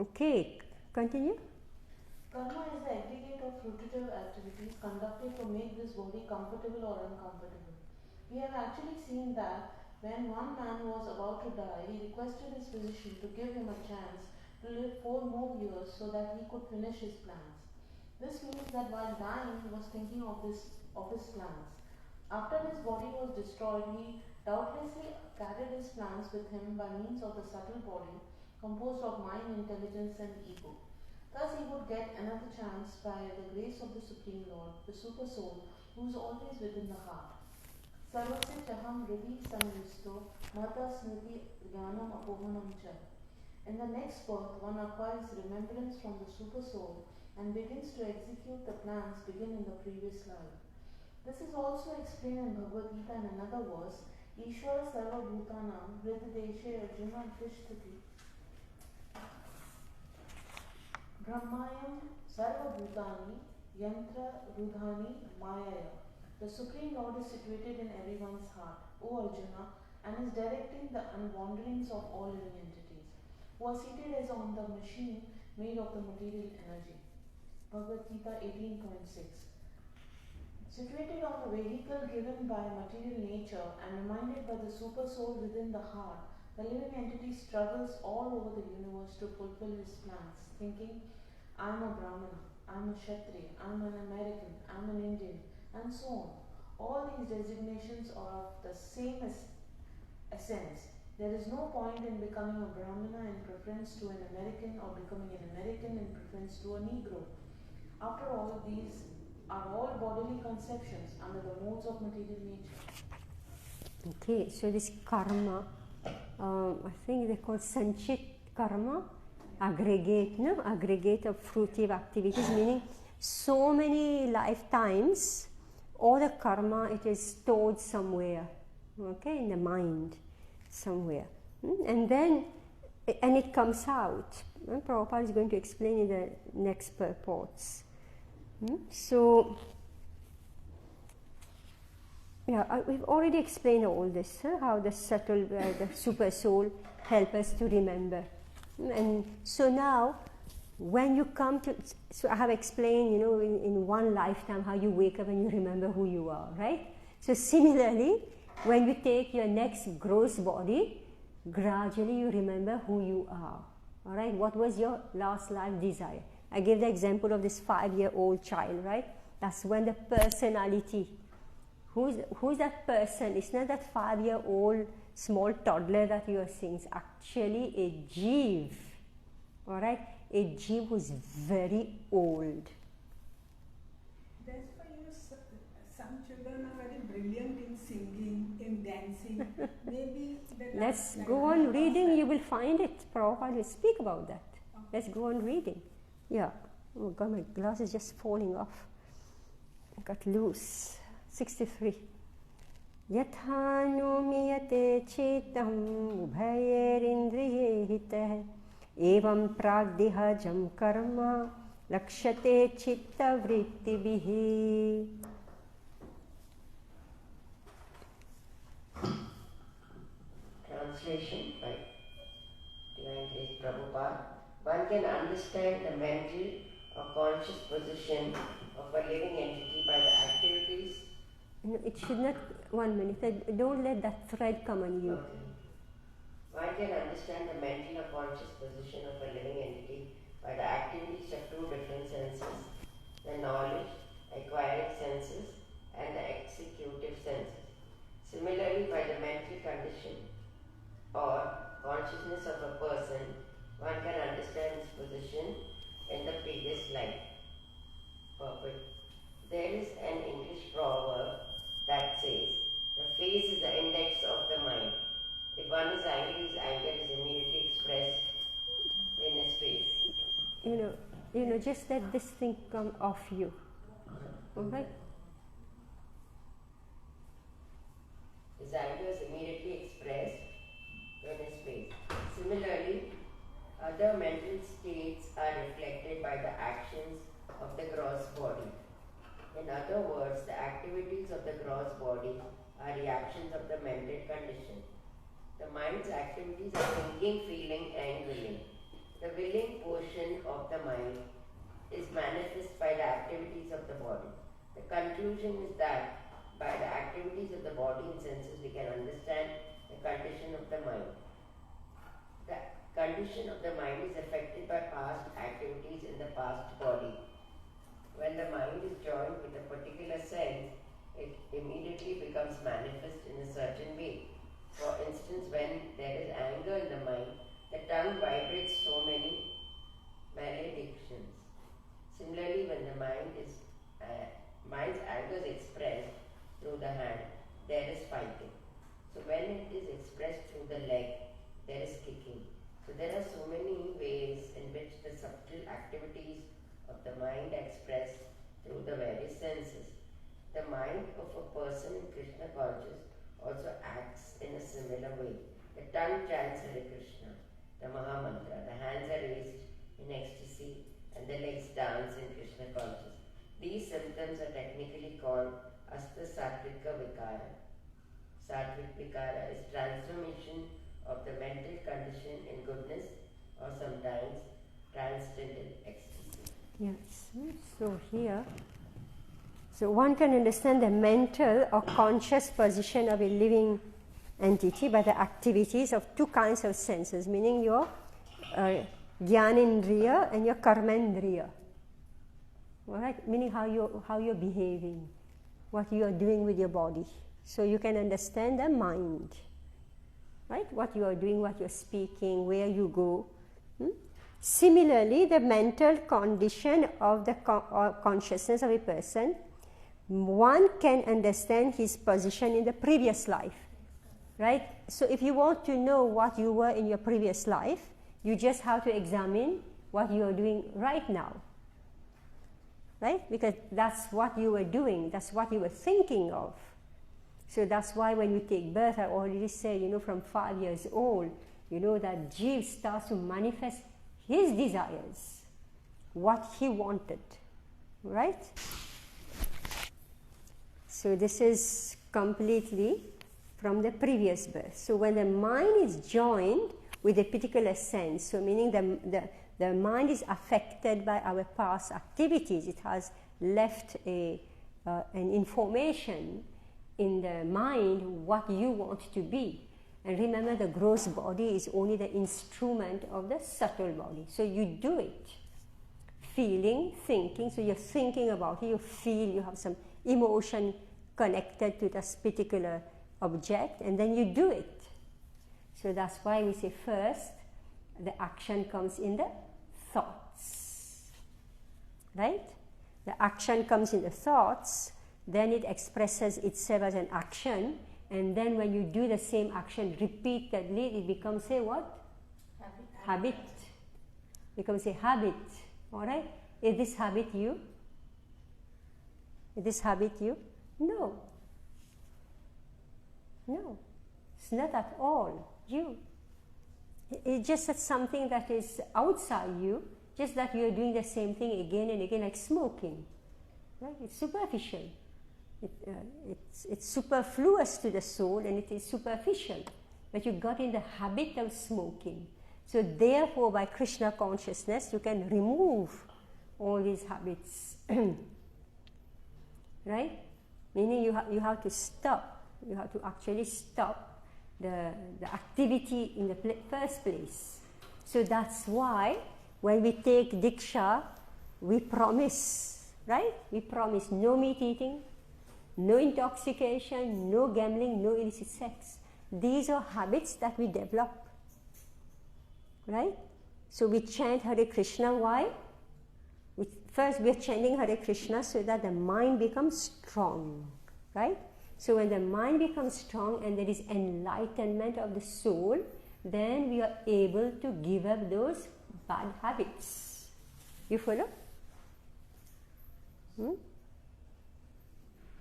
Okay, continue. Karma is the aggregate of fruitive activities conducted to make this body comfortable or uncomfortable. We have actually seen that when one man was about to die, he requested his physician to give him a chance to live 4 more years so that he could finish his plans. This means that while dying, he was thinking of his plans. After his body was destroyed, he doubtlessly carried his plans with him by means of the subtle body, composed of mind, intelligence, and ego. Thus, he would get another chance by the grace of the Supreme Lord, the Super Soul, who is always within the heart. Sarvasya chaham riddhi samvisto mata smriti jnanam apohanam cha. In the next birth, one acquires remembrance from the Super Soul and begins to execute the plans begun in the previous life. This is also explained in Bhagavad Gita in another verse, Ishvara Sarva Bhutanam Hridadeshe Arjuna Tishtati Brahmayam Sarva Bhutani Yantra Rudhani Mayaya. The Supreme Lord is situated in everyone's heart, O Arjuna, and is directing the wanderings of all living entities, who are seated as on the machine made of the material energy. Bhagavad Gita 18.6. Situated on a vehicle given by material nature and reminded by the Super Soul within the heart, the living entity struggles all over the universe to fulfill his plans, thinking, I am a Brahmana, I am a Kshatriya, I am an American, I am an Indian, and so on. All these designations are of the same essence. There is no point in becoming a Brahmana in preference to an American or becoming an American in preference to a Negro. After all, these are all bodily conceptions under the modes of material nature. Okay, so this karma, I think they call sanchit karma, aggregate, no? Aggregate of fruitive activities, meaning so many lifetimes, all the karma, it is stored somewhere, okay, in the mind, somewhere. And then, and it comes out. Prabhupada is going to explain in the next purports. So, yeah, we've already explained all this, how the subtle, the super soul help us to remember. And so now, when you come to, so I have explained, in one lifetime how you wake up and you remember who you are, right? So similarly, when you take your next gross body, gradually you remember who you are, all right? What was your last life desire? I gave the example of this 5-year-old child, right? That's when the personality, who's that person? It's not that 5-year-old small toddler that you are seeing. It's actually a Jeev, all right? A Jeev who's very old. That's why some children are very brilliant in singing, in dancing. Maybe Let's go on reading. You will find it. Prabhupada will speak about that. Okay. Let's go on reading. Yeah. Oh God, my glass is just falling off. It got loose. 63. Yatha nomiyate chetam ubhayerindriye hitah evam pragdihajam karma lakshate chitta vrittibihi. Translation by Divine Grace Prabhupada. One can understand the mental or conscious position of a living entity by the activities. No, it should not. 1 minute. Don't let that thread come on you. Okay. One can understand the mental or conscious position of a living entity by the activities of two different senses, the knowledge, acquiring senses, and the executive senses. Similarly, by the mental condition or consciousness of a person, one can understand his position in the previous life. Perfect. There is an English proverb that says, the face is the index of the mind. If one is angry, his anger is immediately expressed in his face. Just let this thing come off you. Alright? His anger is immediately expressed in his face. Similarly, other mental states are reflected by the actions of the gross body. In other words, the activities of the gross body are reactions of the mental condition. The mind's activities are thinking, feeling, and willing. The willing portion of the mind is manifest by the activities of the body. The conclusion is that by the activities of the body and senses we can understand the condition of the mind. The condition of the mind is affected by past activities in the past body. When the mind is joined with a particular sense, it immediately becomes manifest in a certain way. For instance, when there is anger in the mind, the tongue vibrates the leg, there is kicking. So there are so many ways in which the subtle activities of the mind express through the various senses. The mind of a person in Krishna conscious also acts in a similar way. The tongue chants Hare Krishna, the Maha Mantra, the hands are raised in ecstasy, and the legs dance in Krishna conscious. These symptoms are technically called Asta Sattvika Vikara. Sattvic Vikara is transformation of the mental condition in goodness or sometimes transcendental ecstasy. Yes. So here, so one can understand the mental or conscious position of a living entity by the activities of two kinds of senses, meaning your Jnanendriya and your Karmendriya. Alright? Meaning how you're behaving, what you are doing with your body. So you can understand the mind. Right? What you are doing, what you're speaking, where you go. Similarly, the mental condition of the consciousness of a person, one can understand his position in the previous life. Right? So if you want to know what you were in your previous life, you just have to examine what you are doing right now. Right? Because that's what you were doing, that's what you were thinking of. So that's why when you take birth, I already said, from 5 years old, that Jeev starts to manifest his desires, what he wanted, right? So this is completely from the previous birth. So when the mind is joined with a particular sense, so meaning the mind is affected by our past activities, it has left an information in the mind what you want to be. And remember, the gross body is only the instrument of the subtle body. So you do it. Feeling, thinking, so you're thinking about it, you feel, you have some emotion connected to this particular object, and then you do it. So that's why we say first, the action comes in the thoughts. Right? The action comes in the thoughts, then it expresses itself as an action, and then when you do the same action repeatedly, it becomes a what? Habit. Becomes a habit. Alright? Is this habit you? Is this habit you? No. No. It's not at all you. It's just that something that is outside you, just that you are doing the same thing again and again, like smoking. Right? It's superficial. It's superfluous to the soul, and it is superficial. But you got in the habit of smoking. So therefore, by Krishna consciousness, you can remove all these habits. Right? Meaning you have to stop. You have to actually stop the activity in the first place. So that's why when we take Diksha, we promise, right? We promise no meat eating, no intoxication, no gambling, no illicit sex. These are habits that we develop. Right? So we chant Hare Krishna. Why? First we are chanting Hare Krishna so that the mind becomes strong. Right? So when the mind becomes strong and there is enlightenment of the soul, then we are able to give up those bad habits. You follow?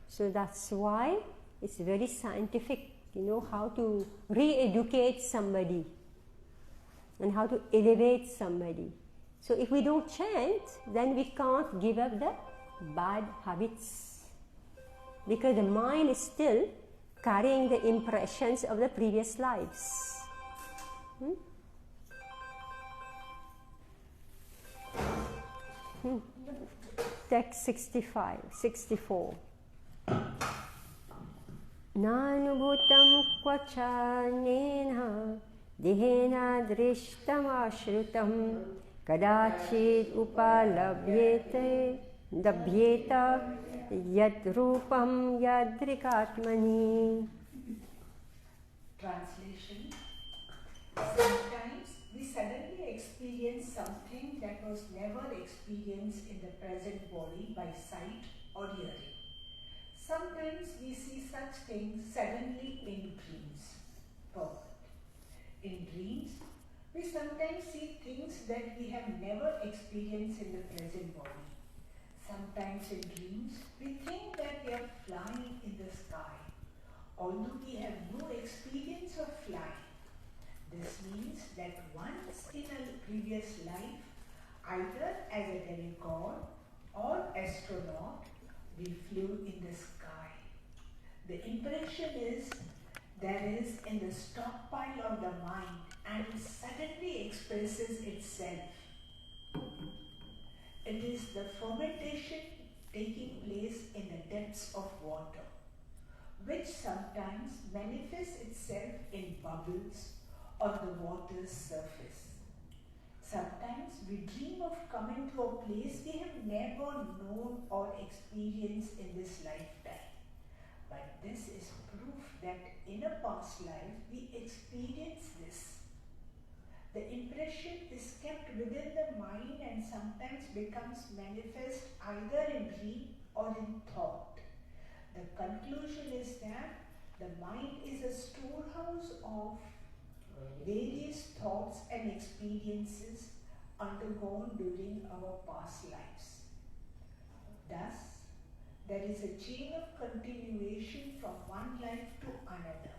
So that's why it's very scientific, how to re-educate somebody and how to elevate somebody. So if we don't chant, then we can't give up the bad habits, because the mind is still carrying the impressions of the previous lives. Text 64. Nanubhutam kvachanena dihena drishtamashrutam kadachid upalabhyete dabhyeta yadrupam yadrikatmani. Translation. Sometimes we suddenly experience something that was never experienced in the present body by sight or hearing. Sometimes we see such things suddenly in dreams. Perfect. dreams, we sometimes see things that we have never experienced in the present body. Sometimes in dreams, we think that we are flying in the sky, although we have no experience of flying. This means that once in a previous life, either as a demigod or astronaut, we flew in the sky. The impression is there is in the stockpile of the mind and suddenly expresses itself. It is the fermentation taking place in the depths of water, which sometimes manifests itself in bubbles on the water's surface. Sometimes we dream of coming to a place we have never known or experienced in this lifetime. But this is proof that in a past life we experienced this. The impression is kept within the mind and sometimes becomes manifest either in dream or in thought. The conclusion is that the mind is a storehouse of various thoughts and experiences undergone during our past lives. Thus, there is a chain of continuation from one life to another,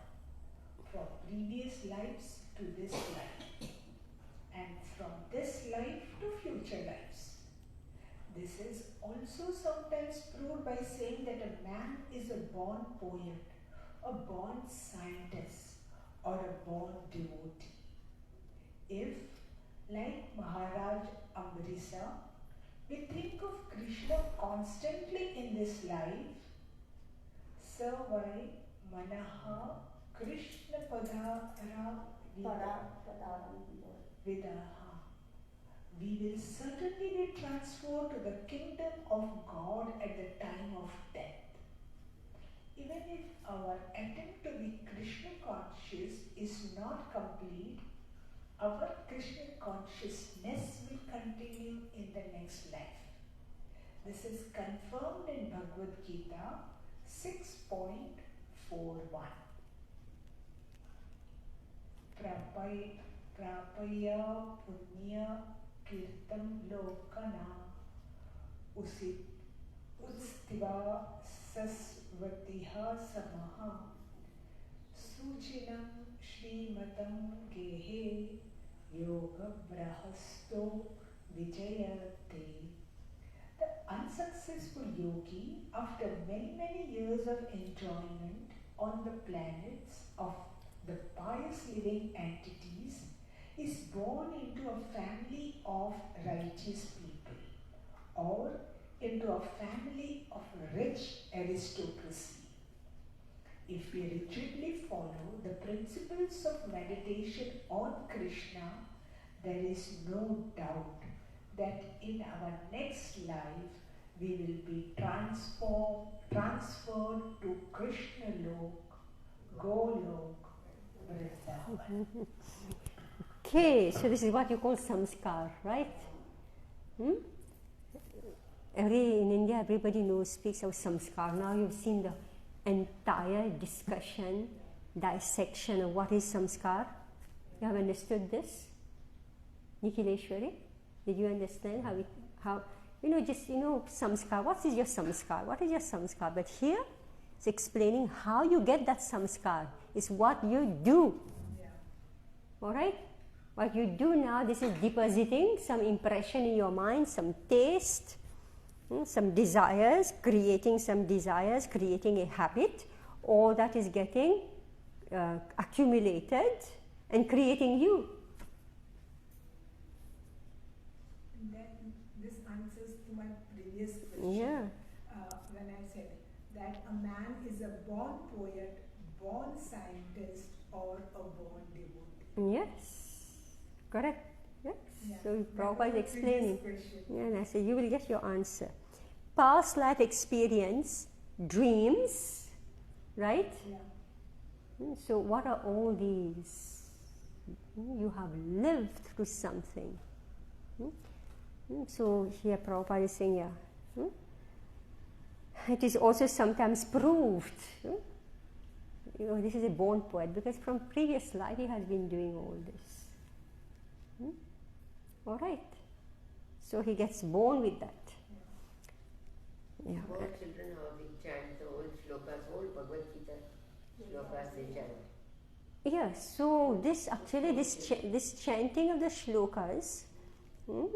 from previous lives to this life, and from this life to future lives. This is also sometimes proved by saying that a man is a born poet, a born scientist, or a born devotee. If, like Maharaj Amrisa, we think of Krishna constantly in this life, Savai Manaha Krishna Padara Vidaha, we will certainly be transferred to the kingdom of God at the time of death. Even if our attempt to be Krishna conscious is not complete, our Krishna consciousness will continue in the next life. This is confirmed in Bhagavad Gita 6.41. Prapaya punya kirtam lokana ustiva sasvatiha samaha sujinam shrimatam gehe yoga brahasto vijayate. The unsuccessful yogi, after many years of enjoyment on the planets of the pious living entities, is born into a family of righteous people or into a family of rich aristocracy. If we rigidly follow the principles of meditation on Krishna, there is no doubt that in our next life we will be transferred to Krishna Lok, Golok, Vrindavan. Okay, so this is what you call samskar, right? In India, everybody speaks of samskar. Now you've seen the entire discussion, dissection of what is samskar. You have understood this? Nikhileshwari, did you understand how samskar, what is your samskar? What is your samskar? But here, it's explaining how you get that samskar. It's what you do. Yeah. Alright? What you do now, this is depositing some impression in your mind, some taste, some desires, creating a habit. All that is getting accumulated and creating you. This answers to my previous question. Yeah. When I said that a man is a born poet, born scientist, or a born devotee. Yes. Correct. Yes. Yeah. So Prabhupada is explaining. Yeah, and I say you will get your answer. Past life experience, dreams, right? Yeah. So what are all these? You have lived through something. So here Prabhupada is saying, it is also sometimes proved. oh, this is a born poet, because from previous life he has been doing all this. All right. So he gets born with that. Yeah. All children how we chant the old shlokas, whole Bhagavad Gita shlokas they chant. Yeah, so this actually, this chanting of the shlokas,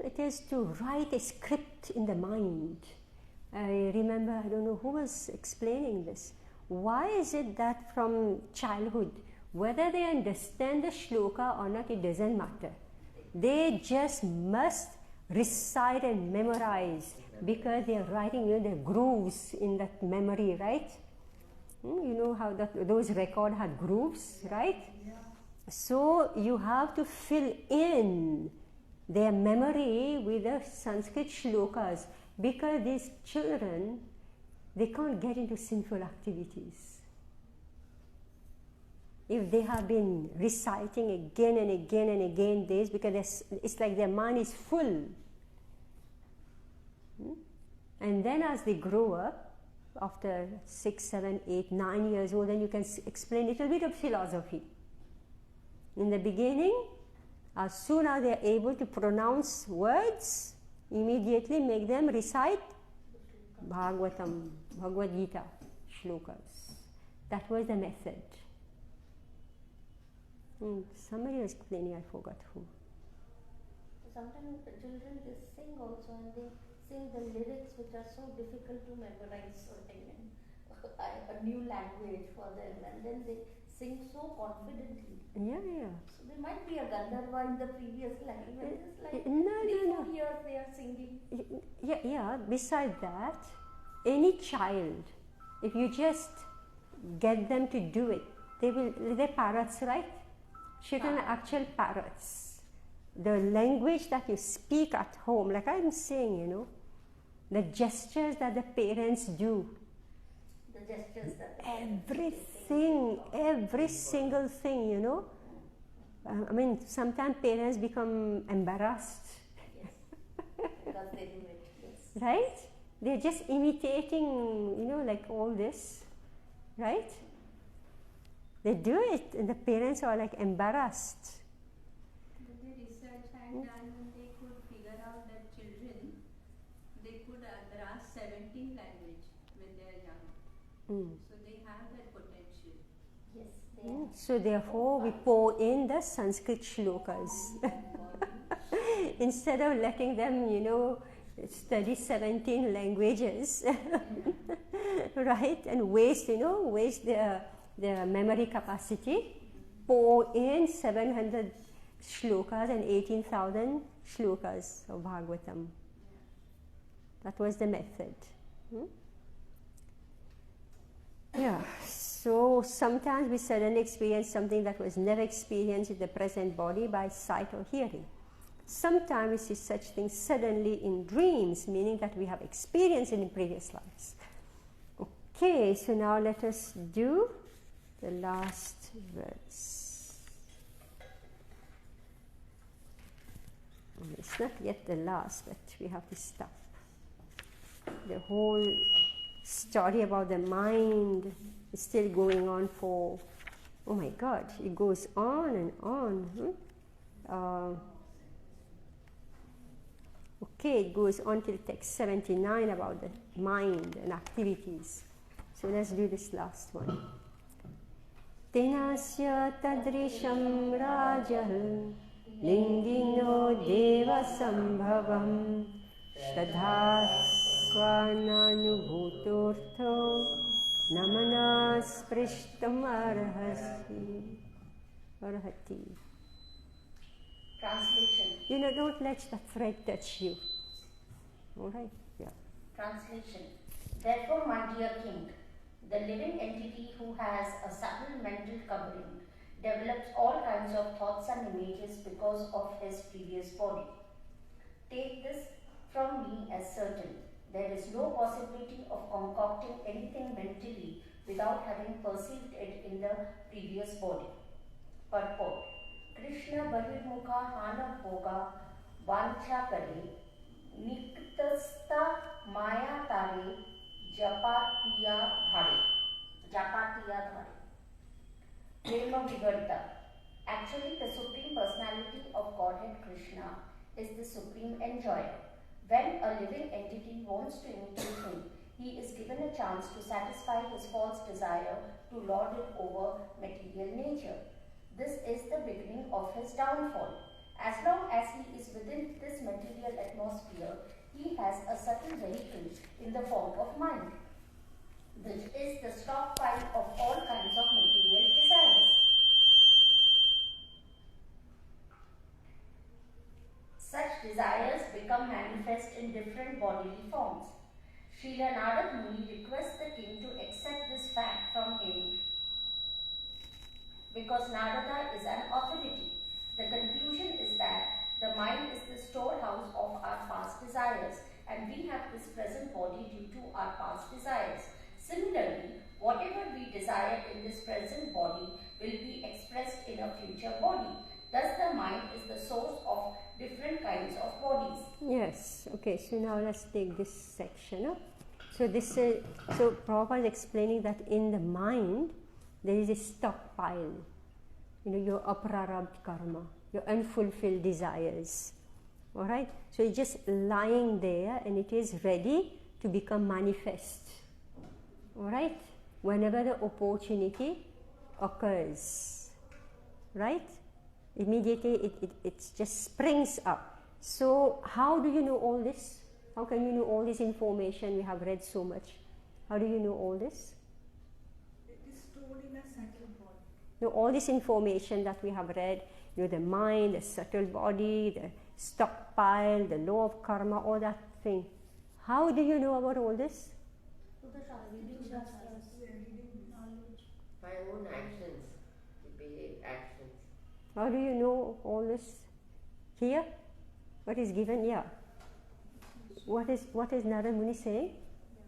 it is to write a script in the mind. I remember, I don't know who was explaining this. Why is it that from childhood, whether they understand the shloka or not, it doesn't matter. They just must recite and memorize, because they are writing, the grooves in that memory, right? You know how those records had grooves, right? Yeah. So you have to fill in their memory with the Sanskrit shlokas, because these children, they can't get into sinful activities. If they have been reciting again and again and again this, because it's like their mind is full. And then as they grow up, after 6, 7, 8, 9 years old, then you can explain a little bit of philosophy. In the beginning, as soon as they are able to pronounce words, immediately make them recite Bhagavatam, Bhagavad Gita, shlokas. That was the method. Somebody was explaining, I forgot who. Sometimes the children, they sing also, and they sing the lyrics which are so difficult to memorize, a new language for them, and then they sing so confidently. Yeah. So there might be a Gandharva in the previous life, and it's like No. 4 years they are singing. Yeah. Besides that, any child, if you just get them to do it, they're parrots, right? Children are actual parrots. The language that you speak at home, like I'm saying, the gestures that the parents do. The gestures that every single thing, I mean, sometimes parents become embarrassed. Yes, because they do it, yes. Right? They're just imitating, like all this, right? They do it, and the parents are like embarrassed. But the research had done, they could figure out that children, they could grasp 17 language when they are young. So they have that potential. Yes, they are. So therefore, we pour in the Sanskrit shlokas. Instead of letting them, study 17 languages, right? And waste their memory capacity, pour in 700 shlokas and 18,000 shlokas of Bhagavatam. That was the method. Yeah, so sometimes we suddenly experience something that was never experienced in the present body by sight or hearing. Sometimes we see such things suddenly in dreams, meaning that we have experienced it in previous lives. Okay, so now let us do the last verse. It's not yet the last, but we have to stop. The whole story about the mind is still going on for, oh my God, it goes on and on. Okay, it goes on till text 79 about the mind and activities. So let's do this last one. Tenasya tadrisham rajah lingino deva sambhavam shraddha swananubhutortho namanas prishtam arhati. Translation. Don't let that thread touch you. All right? Yeah. Translation. Therefore, my dear king, the living entity who has a subtle mental covering develops all kinds of thoughts and images because of his previous body. Take this from me as certain. There is no possibility of concocting anything mentally without having perceived it in the previous body. Purport. Krishna Bahirmukha Hana Bhoga Vancha Kare Niktasta Maya Tare Japatiya Dhare. Prema Vivarta. Actually, the Supreme Personality of Godhead Krishna is the supreme enjoyer. When a living entity wants to imitate him, he is given a chance to satisfy his false desire to lord it over material nature. This is the beginning of his downfall. As long as he is within this material atmosphere, he has a subtle vehicle in the form of mind, which is the stockpile of all kinds of material desires. Such desires become manifest in different bodily forms. Srila Narad Muni requests the king to accept this fact from him because Narada is an authority. The conclusion is that the mind is the storehouse of our past desires, and we have this present body due to our past desires. Similarly, whatever we desire in this present body will be expressed in a future body. Thus, the mind is the source of different kinds of bodies. Yes. Okay. So now let's take this section up. So this is so Prabhupada is explaining that in the mind there is a stockpile. Your aprarabdha karma, your unfulfilled desires. All right. So it's just lying there, and it is ready to become manifest. All right. Whenever the opportunity occurs, right? Immediately it just springs up. So how do you know all this? How can you know all this information? We have read so much. How do you know all this? It is stored in a subtle body. All this information that we have read, the mind, the subtle body, the stockpile, the law of karma, all that thing. How do you know about all this? By own actions, behave actions. How do you know all this? Here? What is given here? What is Narada Muni saying?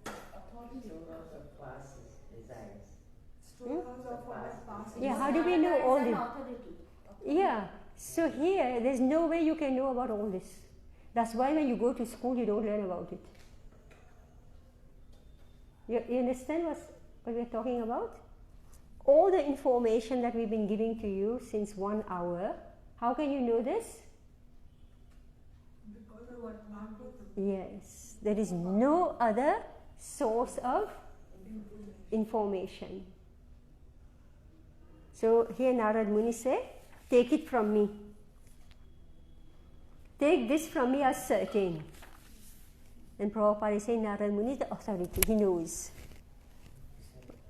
Storehouse of past desires. Storehouse of our past. Yeah, how do we know all this? Authority. Yeah, so here there's no way you can know about all this. That's why when you go to school you don't learn about it. You understand what we're talking about? All the information that we've been giving to you since 1 hour, how can you know this? Because of what Bhagavatam. Yes, there is no other source of information. So here Narad Muni say, take it from me. Take this from me as certain. And Prabhupada is saying Narad Muni is the authority, he knows.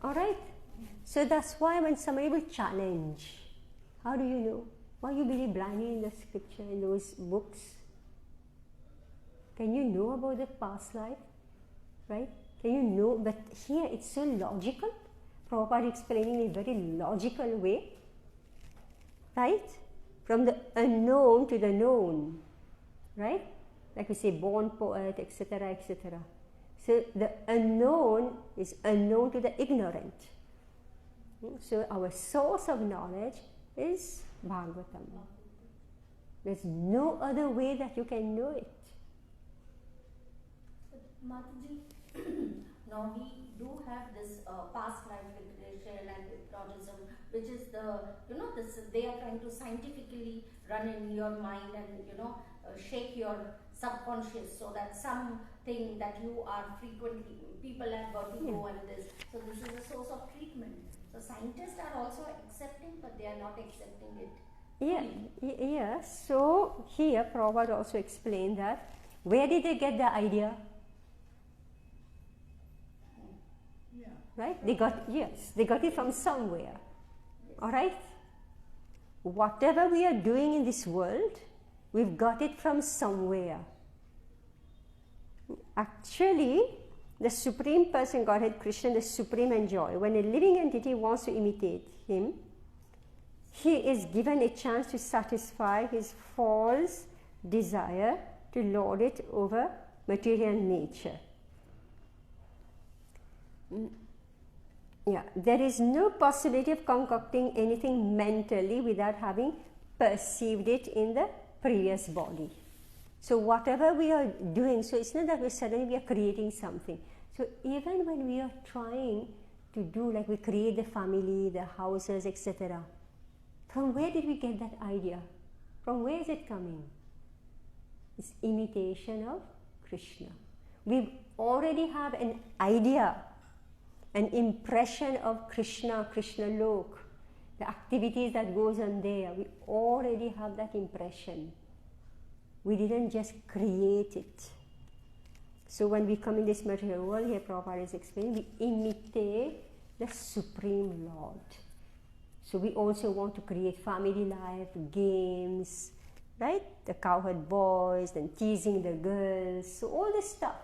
Alright? So that's why when somebody will challenge, how do you know? Why you believe blindly in the scripture, in those books? Can you know about the past life? Right? Can you know? But here it's so logical. Prabhupada explaining in a very logical way. Right? From the unknown to the known. Right? Like we say, born poet, etc., etc. So the unknown is unknown to the ignorant. So our source of knowledge is Bhagavatam. There's no other way that you can know it. Mataji, now we do have this past life regression and hypnotism, which is this they are trying to scientifically run in your mind and shake your subconscious so that something that you are frequently, people have vertigo and this, so this is a source of treatment. So scientists are also accepting, but they are not accepting it. Yeah. So here Prabhupada also explained that where did they get the idea? Yeah. Right? They got it from somewhere. Alright? Whatever we are doing in this world, we've got it from somewhere. Actually, the Supreme Person, Godhead Krishna, the Supreme Enjoyer, when a living entity wants to imitate him, he is given a chance to satisfy his false desire to lord it over material nature. Yeah, there is no possibility of concocting anything mentally without having perceived it in the previous body. So whatever we are doing, so it's not that we are creating something. So even when we are trying to do, like we create the family, the houses, etc. From where did we get that idea? From where is it coming? It's imitation of Krishna. We already have an idea, an impression of Krishna, Krishna Lok, the activities that goes on there. We already have that impression. We didn't just create it. So when we come in this material world, here Prabhupada is explaining, we imitate the Supreme Lord. So we also want to create family life, games, right? The cowherd boys, then teasing the girls, so all this stuff.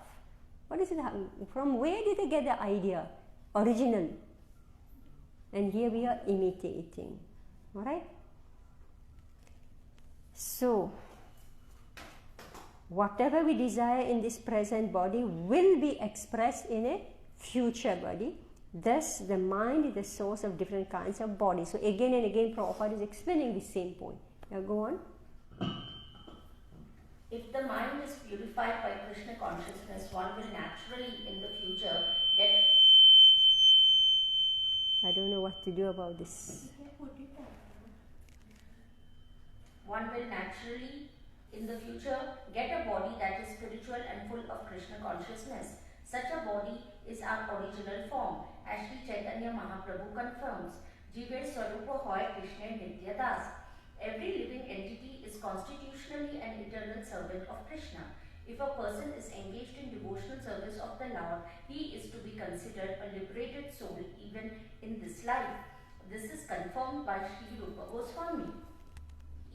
What is it? From where did they get the idea? Original. And here we are imitating. Alright? So, whatever we desire in this present body will be expressed in a future body. Thus, the mind is the source of different kinds of bodies. So, again and again, Prabhupada is explaining the same point. Now, go on. If the mind is purified by Krishna consciousness, one will naturally in the future get... I don't know what to do about this. One will naturally in the future get a body that is spiritual and full of Krishna consciousness. Such a body is our original form, as Sri Chaitanya Mahaprabhu confirms. Jive Swarupa Hoy Krishna Nitya Das. Every living entity is constitutionally an eternal servant of Krishna. If a person is engaged in devotional service of the Lord, he is to be considered a liberated soul even in this life. This is confirmed by Sri Rupa Goswami.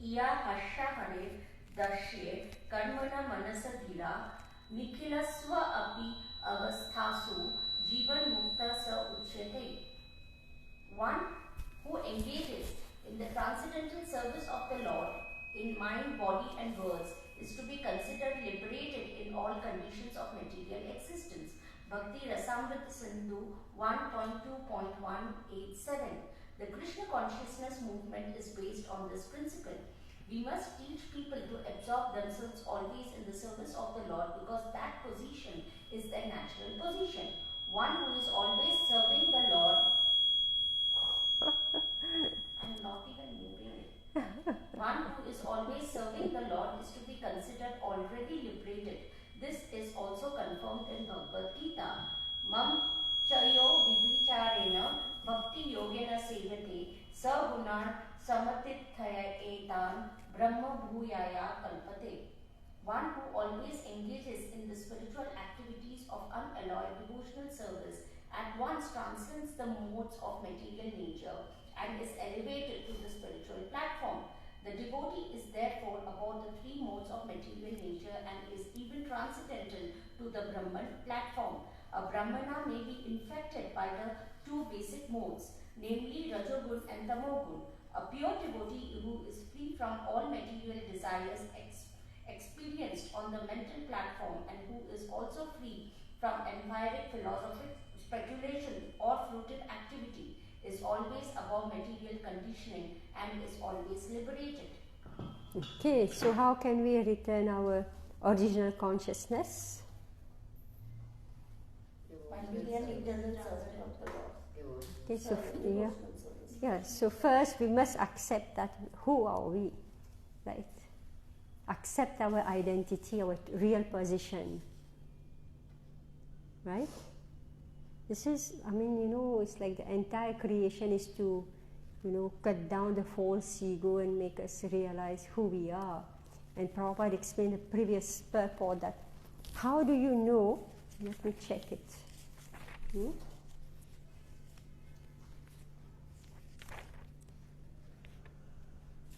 Iya Hasha Hare Dashye Karmana Manasa Dhira Nikhila Swa Api Avasthasu Jivan Mukta Sa Uchyate. One who engages in the transcendental service of the Lord in mind, body and words is to be considered liberated in all conditions of material existence. Bhakti Rasamrita Sindhu 1.2.187. The Krishna consciousness movement is based on this principle. We must teach people to absorb themselves always in the service of the Lord, because that position is their natural position. One who is always serving the Lord. I'm not even moving it. One who is always serving the Lord is to be considered already liberated. This is also confirmed in Bhagavad Gita. Mam chayo vibhicharena bhakti yogena sevate sagunar samatithaya etan brahma bhuyaya kalpate. One who always engages in the spiritual activities of unalloyed devotional service at once transcends the modes of material nature and is elevated to the spiritual platform. The devotee is therefore above the three modes of material nature and is even transcendental to the Brahman platform. A Brahmana may be infected by the two basic modes, namely Rajogun and Tamogun. A pure devotee who is free from all material desires experienced on the mental platform and who is also free from empiric philosophic speculation or fruitive activity is always above material conditioning and is always liberated. Okay, so how can we return our original consciousness? By being an eternal servant of the Lord. Okay, so so first we must accept that who are we, right? Accept our identity, our real position, right? This is, it's like the entire creation is to, cut down the false ego and make us realize who we are. And Prabhupada explained the previous purport that, how do you know? Let me check it.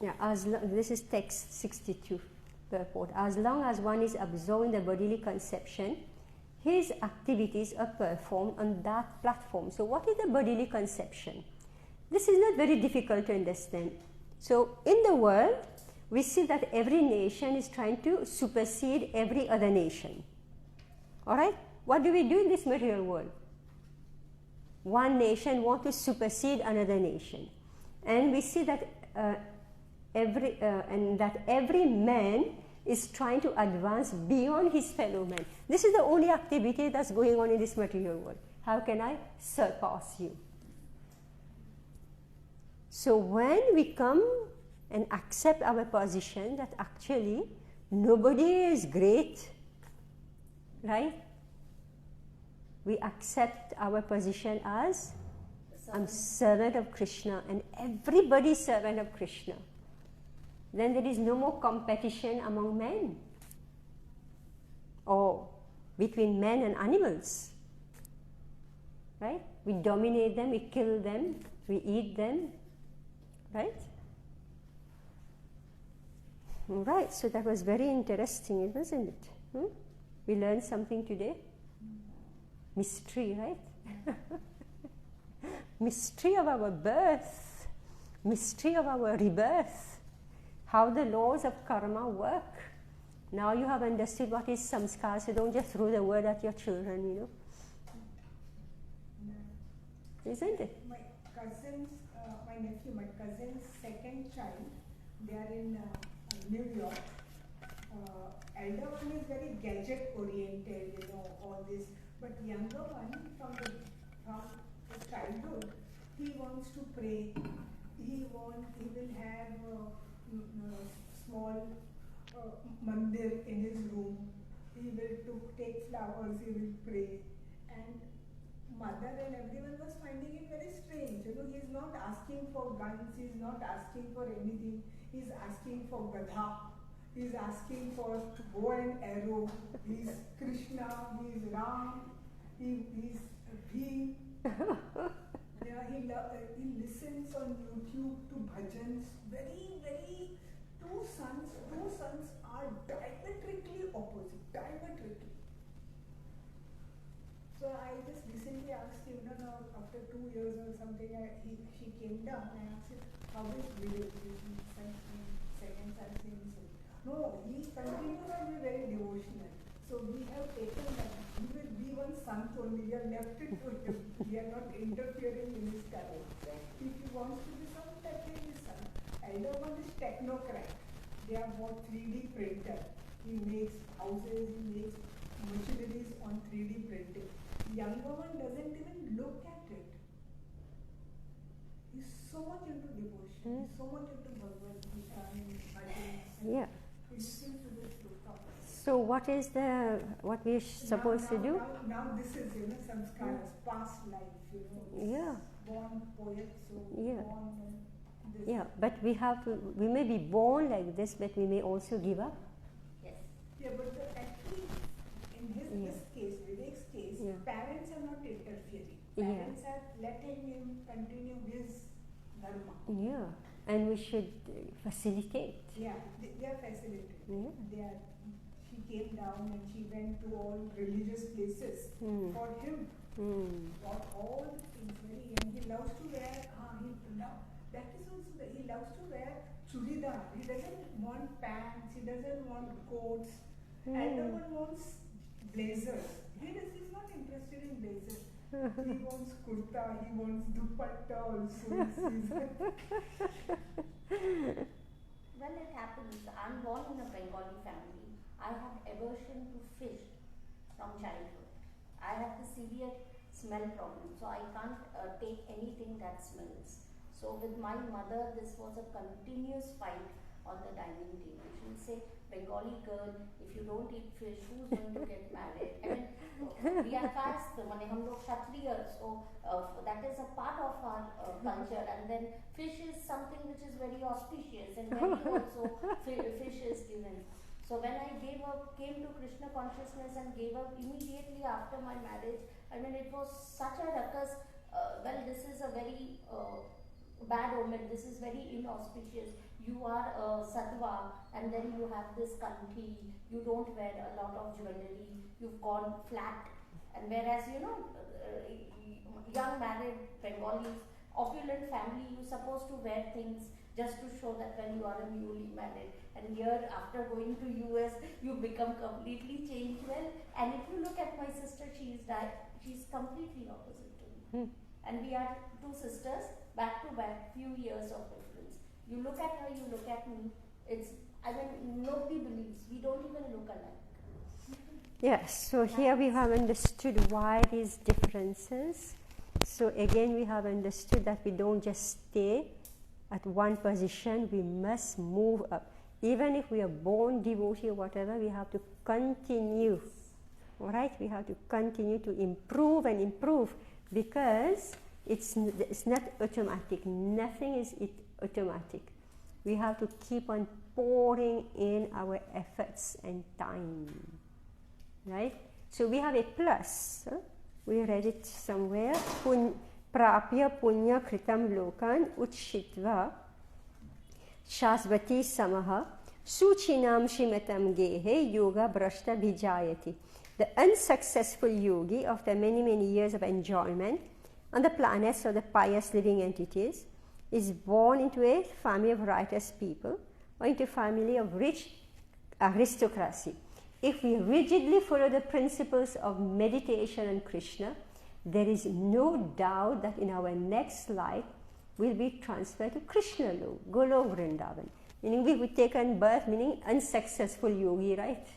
Yeah, this is text 62 purport. As long as one is absorbed in the bodily conception, his activities are performed on that platform. So what is the bodily conception? This is not very difficult to understand. So in the world, we see that every nation is trying to supersede every other nation. Alright? What do we do in this material world? One nation wants to supersede another nation. And we see that every man is trying to advance beyond his fellow man. This is the only activity that's going on in this material world. How can I surpass you? So when we come and accept our position that actually nobody is great, right? We accept our position as I'm servant of Krishna and everybody is servant of Krishna. Then there is no more competition among men or between men and animals, right? We dominate them, we kill them, we eat them, right? Right, so that was very interesting, wasn't it? We learned something today. Mystery, right? Mystery of our birth, mystery of our rebirth, how the laws of karma work. Now you have understood what is samskar, so don't just throw the word at your children, you know. Isn't it? My cousin's second child, they are in New York. Elder one is very gadget oriented, you know, all this. But younger one, from his childhood, he wants to pray. He will have small mandir in his room. He will take flowers. He will pray. And mother and everyone was finding it very strange. You know, he is not asking for guns. He is not asking for anything. He is asking for gadha. He is asking for bow and arrow. He is Krishna. He is Ram. He is Bhim. Yeah, he listens on YouTube to bhajans. Very. Two sons are diametrically opposite. Diametrically. So I just recently asked him, after 2 years or something, she came down and I asked him, how is Vivek? Second son saying so. No, he continues to be very devotional. So we have taken that. He will be one son only. We have left it to him. We are not interfering in his career. If he wants to be son, let him be son. Elder one is technocrat. They have bought 3D printer. He makes houses, he makes machineries on 3D printing. Younger one doesn't even look at it. He's so much into devotion. He's so much into Bhagavad Gita and bhajans. Yeah. He listens to this book. So what we're supposed to do? Now this is, samskaras, past life, Yeah. Born poet, so Yeah. born this. Yeah, but we may be born like this, but we may also give up. Yes. Yeah, but actually, in this case, Vivek's case, Yeah. parents are not interfering. Yeah. Parents are letting him continue his dharma. Yeah, and we should facilitate. Yeah, they are facilitating. Yeah. She came down and she went to all religious places for him. Got all the things very young. He loves to wear. That is also he loves to wear churidar. He doesn't want pants. He doesn't want coats. And no one wants blazers. He's not interested in blazers. He wants kurta. He wants dupatta also. Well, it happens. I'm born in a Bengali family. I have aversion to fish from childhood. I have the severe smell problem, so I can't take anything that smells. So with my mother, this was a continuous fight on the dining table. She would say, Bengali girl, if you don't eat fish, who's going to get married? I mean, we are caste, hum log Kshatriyas, so that is a part of our culture. And then fish is something which is very auspicious, and then also fish is given. So when I came to Krishna consciousness and gave up immediately after my marriage, I mean, it was such a ruckus. This is a very bad omen. This is very inauspicious. You are a sattva, and then you have this kanthi. You don't wear a lot of jewelry. You've gone flat. And whereas, young married Bengalis, opulent family, you're supposed to wear things just to show that when you are a newly married. And here, after going to US, you become completely changed. Well, and if you look at my sister, she's completely opposite to me. And we are two sisters, back to back, few years of difference. You look at her, you look at me. Nobody believes. We don't even look alike. Yes, so here we have understood why these differences. So again we have understood that we don't just stay at one position, we must move up. Even if we are born devotee or whatever, we have to continue. Alright, we have to continue to improve and improve, because it's not automatic. Nothing is automatic. We have to keep on pouring in our efforts and time. Right? So we have a plus. We read it somewhere. Prapya punya kritam lokan utshitva shasvati samaha suchinam shimatam gehe yoga brashta vijayati. The unsuccessful yogi, after many, many years of enjoyment on the planets of the pious living entities, is born into a family of righteous people or into a family of rich aristocracy. If we rigidly follow the principles of meditation and Krishna, there is no doubt that in our next life we'll be transferred to Krishna Lok, Golok Vrindavan. Meaning we would take on birth, meaning unsuccessful yogi, right?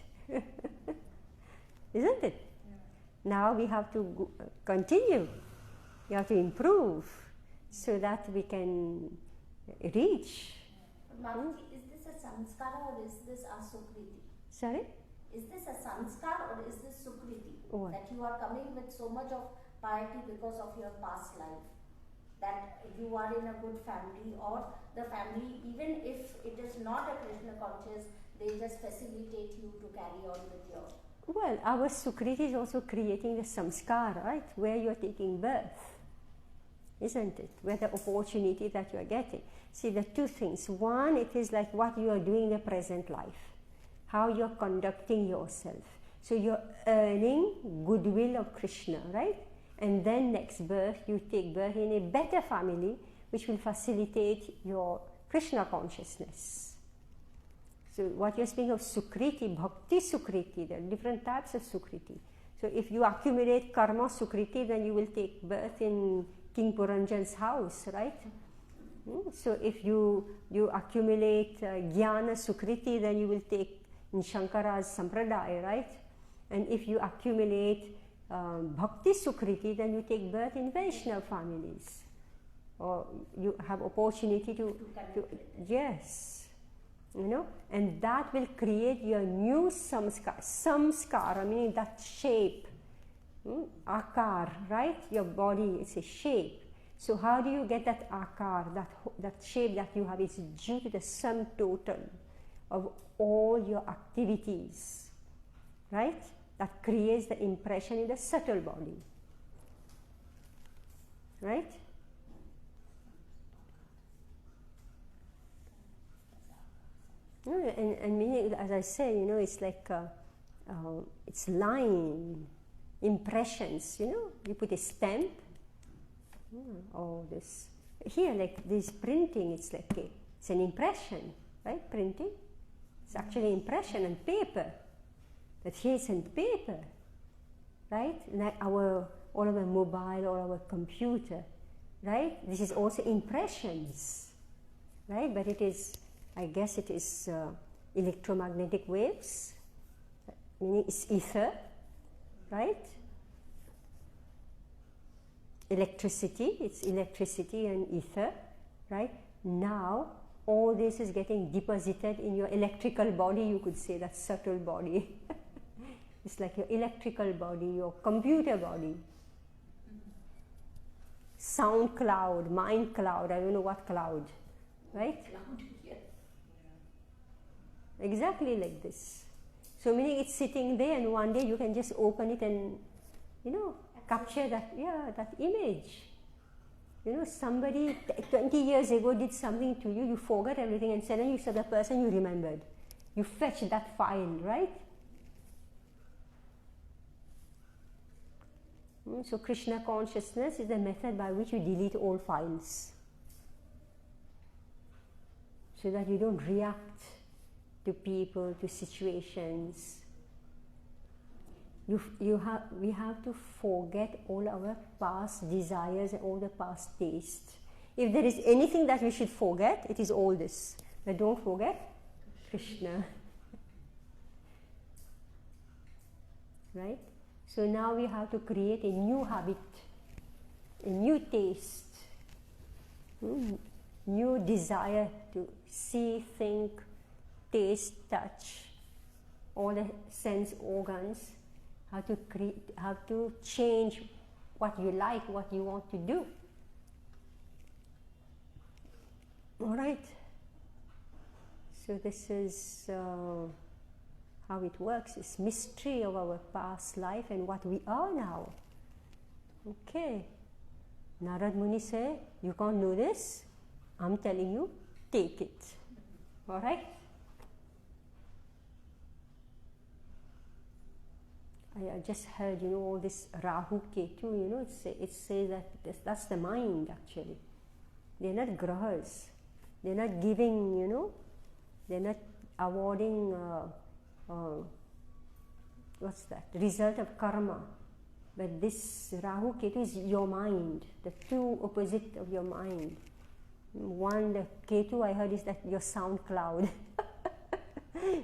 Isn't it? Yeah. Now we have to continue. We have to improve so that we can reach. Mataji, is this a samskara or is this asukriti? Sorry? Is this a sanskar or is this sukriti? What? That you are coming with so much of piety because of your past life. That you are in a good family, or the family, even if it is not a Krishna conscious, they just facilitate you to carry on with your... Well, our sukriti is also creating the samskara, right? Where you are taking birth. Isn't it? Where the opportunity that you are getting. See, the two things. One, it is like what you are doing in the present life. How you are conducting yourself. So you are earning goodwill of Krishna, right? And then next birth, you take birth in a better family which will facilitate your Krishna consciousness. So what you're speaking of sukriti, bhakti sukriti, there are different types of sukriti. So if you accumulate karma sukriti, then you will take birth in King Puranjan's house, right? So if you accumulate jnana sukriti, then you will take in Shankara's sampradaya, right? And if you accumulate bhakti sukriti, then you take birth in Vaishnava families. Or you have opportunity to yes, you know, and that will create your new samskara. Samskara meaning that shape, akar, right? Your body is a shape. So how do you get that akar, that shape that you have is due to the sum total of all your activities, right? That creates the impression in the subtle body, right? And meaning, as I say, you know, it's like it's line, impressions, you know, you put a stamp, or this, here like this printing, it's like it's an impression, right, printing? It's actually impression on paper, but here it's on paper, right? Like all our mobile or our computer, right? This is also impressions, right? But it is, I guess it is electromagnetic waves, meaning it's ether, right? Electricity, it's electricity and ether, right? Now, all this is getting deposited in your electrical body, you could say, that subtle body. It's like your electrical body, your computer body. Sound cloud, mind cloud, I don't know what cloud, right? Cloud, yes. Exactly like this. So meaning it's sitting there and one day you can just open it and, you know, capture that, that image. You know, somebody 20 years ago did something to you, you forgot everything and suddenly you saw the person you remembered. You fetch that file, right? So Krishna consciousness is the method by which you delete all files. So that you don't react to people, to situations. We have to forget all our past desires and all the past tastes. If there is anything that we should forget, it is all this. But don't forget Krishna. right? So now we have to create a new habit, a new taste, new desire to see, think, taste, touch, all the sense organs, how to change what you like, what you want to do. All right. So this is how it works. It's mystery of our past life and what we are now. Okay. Narad Muni said, you can't know this. I'm telling you, take it. All right. I just heard, all this Rahu Ketu, it says that that's the mind actually. They're not grahas. They're not giving, they're not awarding, what's that, result of karma. But this Rahu Ketu is your mind, the two opposite of your mind. One, the Ketu I heard is that your sound cloud.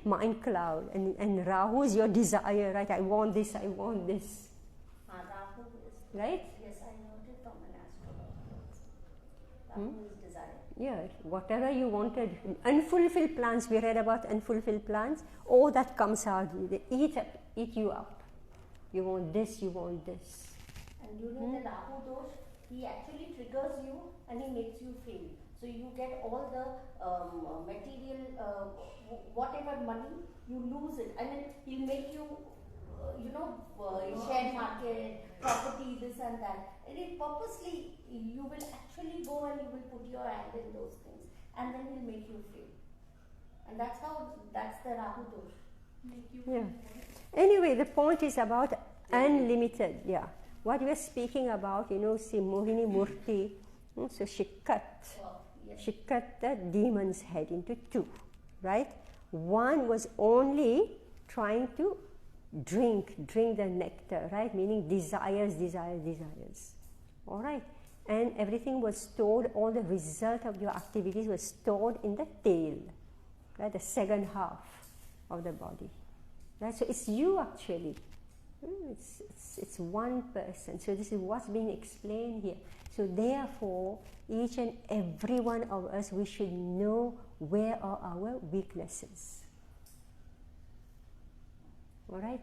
Mind cloud, and Rahu is your desire, right? I want this, I want this. Rahu is, right? Yes, I learned it from an astrologer. Rahu is desire. Yeah, whatever you wanted, unfulfilled plans, we read about unfulfilled plans, all that comes out, they eat you up. You want this, you want this. And during the Rahu dosh, he actually triggers you and he makes you feel. So you get all the material, whatever money, you lose it. And then he'll make you, share market, property, this and that. And it purposely, you will actually go and you will put your hand in those things. And then he'll make you feel. And that's the Rahu dosh. Yeah. Anyway, the point is about unlimited, yeah. What we are speaking about, see Mohini Murti, so she cut the demon's head into two, right? One was only trying to drink the nectar, right? Meaning desires. All right? And everything was stored, all the result of your activities was stored in the tail, right? The second half of the body, right? So it's you actually. It's one person. So this is what's being explained here. So therefore, each and every one of us, we should know where are our weaknesses. All right?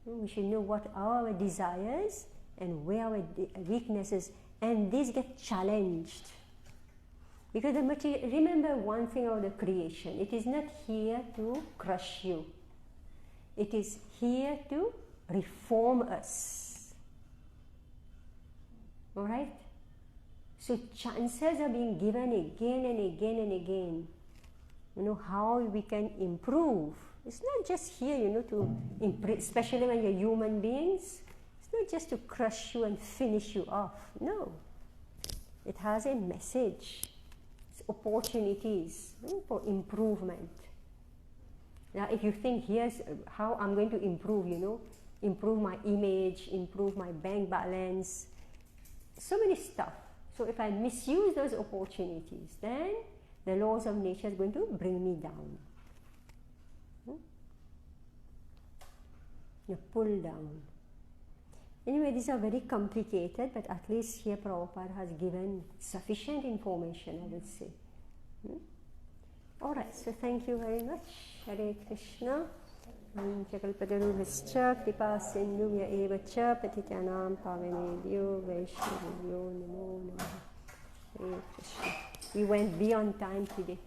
We should know what are our desires and where are our weaknesses, and these get challenged. Because the material, remember one thing of the creation, it is not here to crush you. It is here to reform us. All right? So chances are being given again and again and again. How we can improve. It's not just here, to improve, especially when you're human beings. It's not just to crush you and finish you off. No. It has a message. It's opportunities for improvement. Now, if you think, here's how I'm going to improve, improve my image, improve my bank balance, so many stuff. So if I misuse those opportunities, then the laws of nature is going to bring me down. You pull down. Anyway, these are very complicated, but at least here Prabhupada has given sufficient information, I would say. Alright, so thank you very much. Hare Krishna. Chakalpatarubhascha kripa sindhubhya eva cha patitanam pavanebhyo vaishnavyo namo namaha. Hare Krishna. We went beyond time today.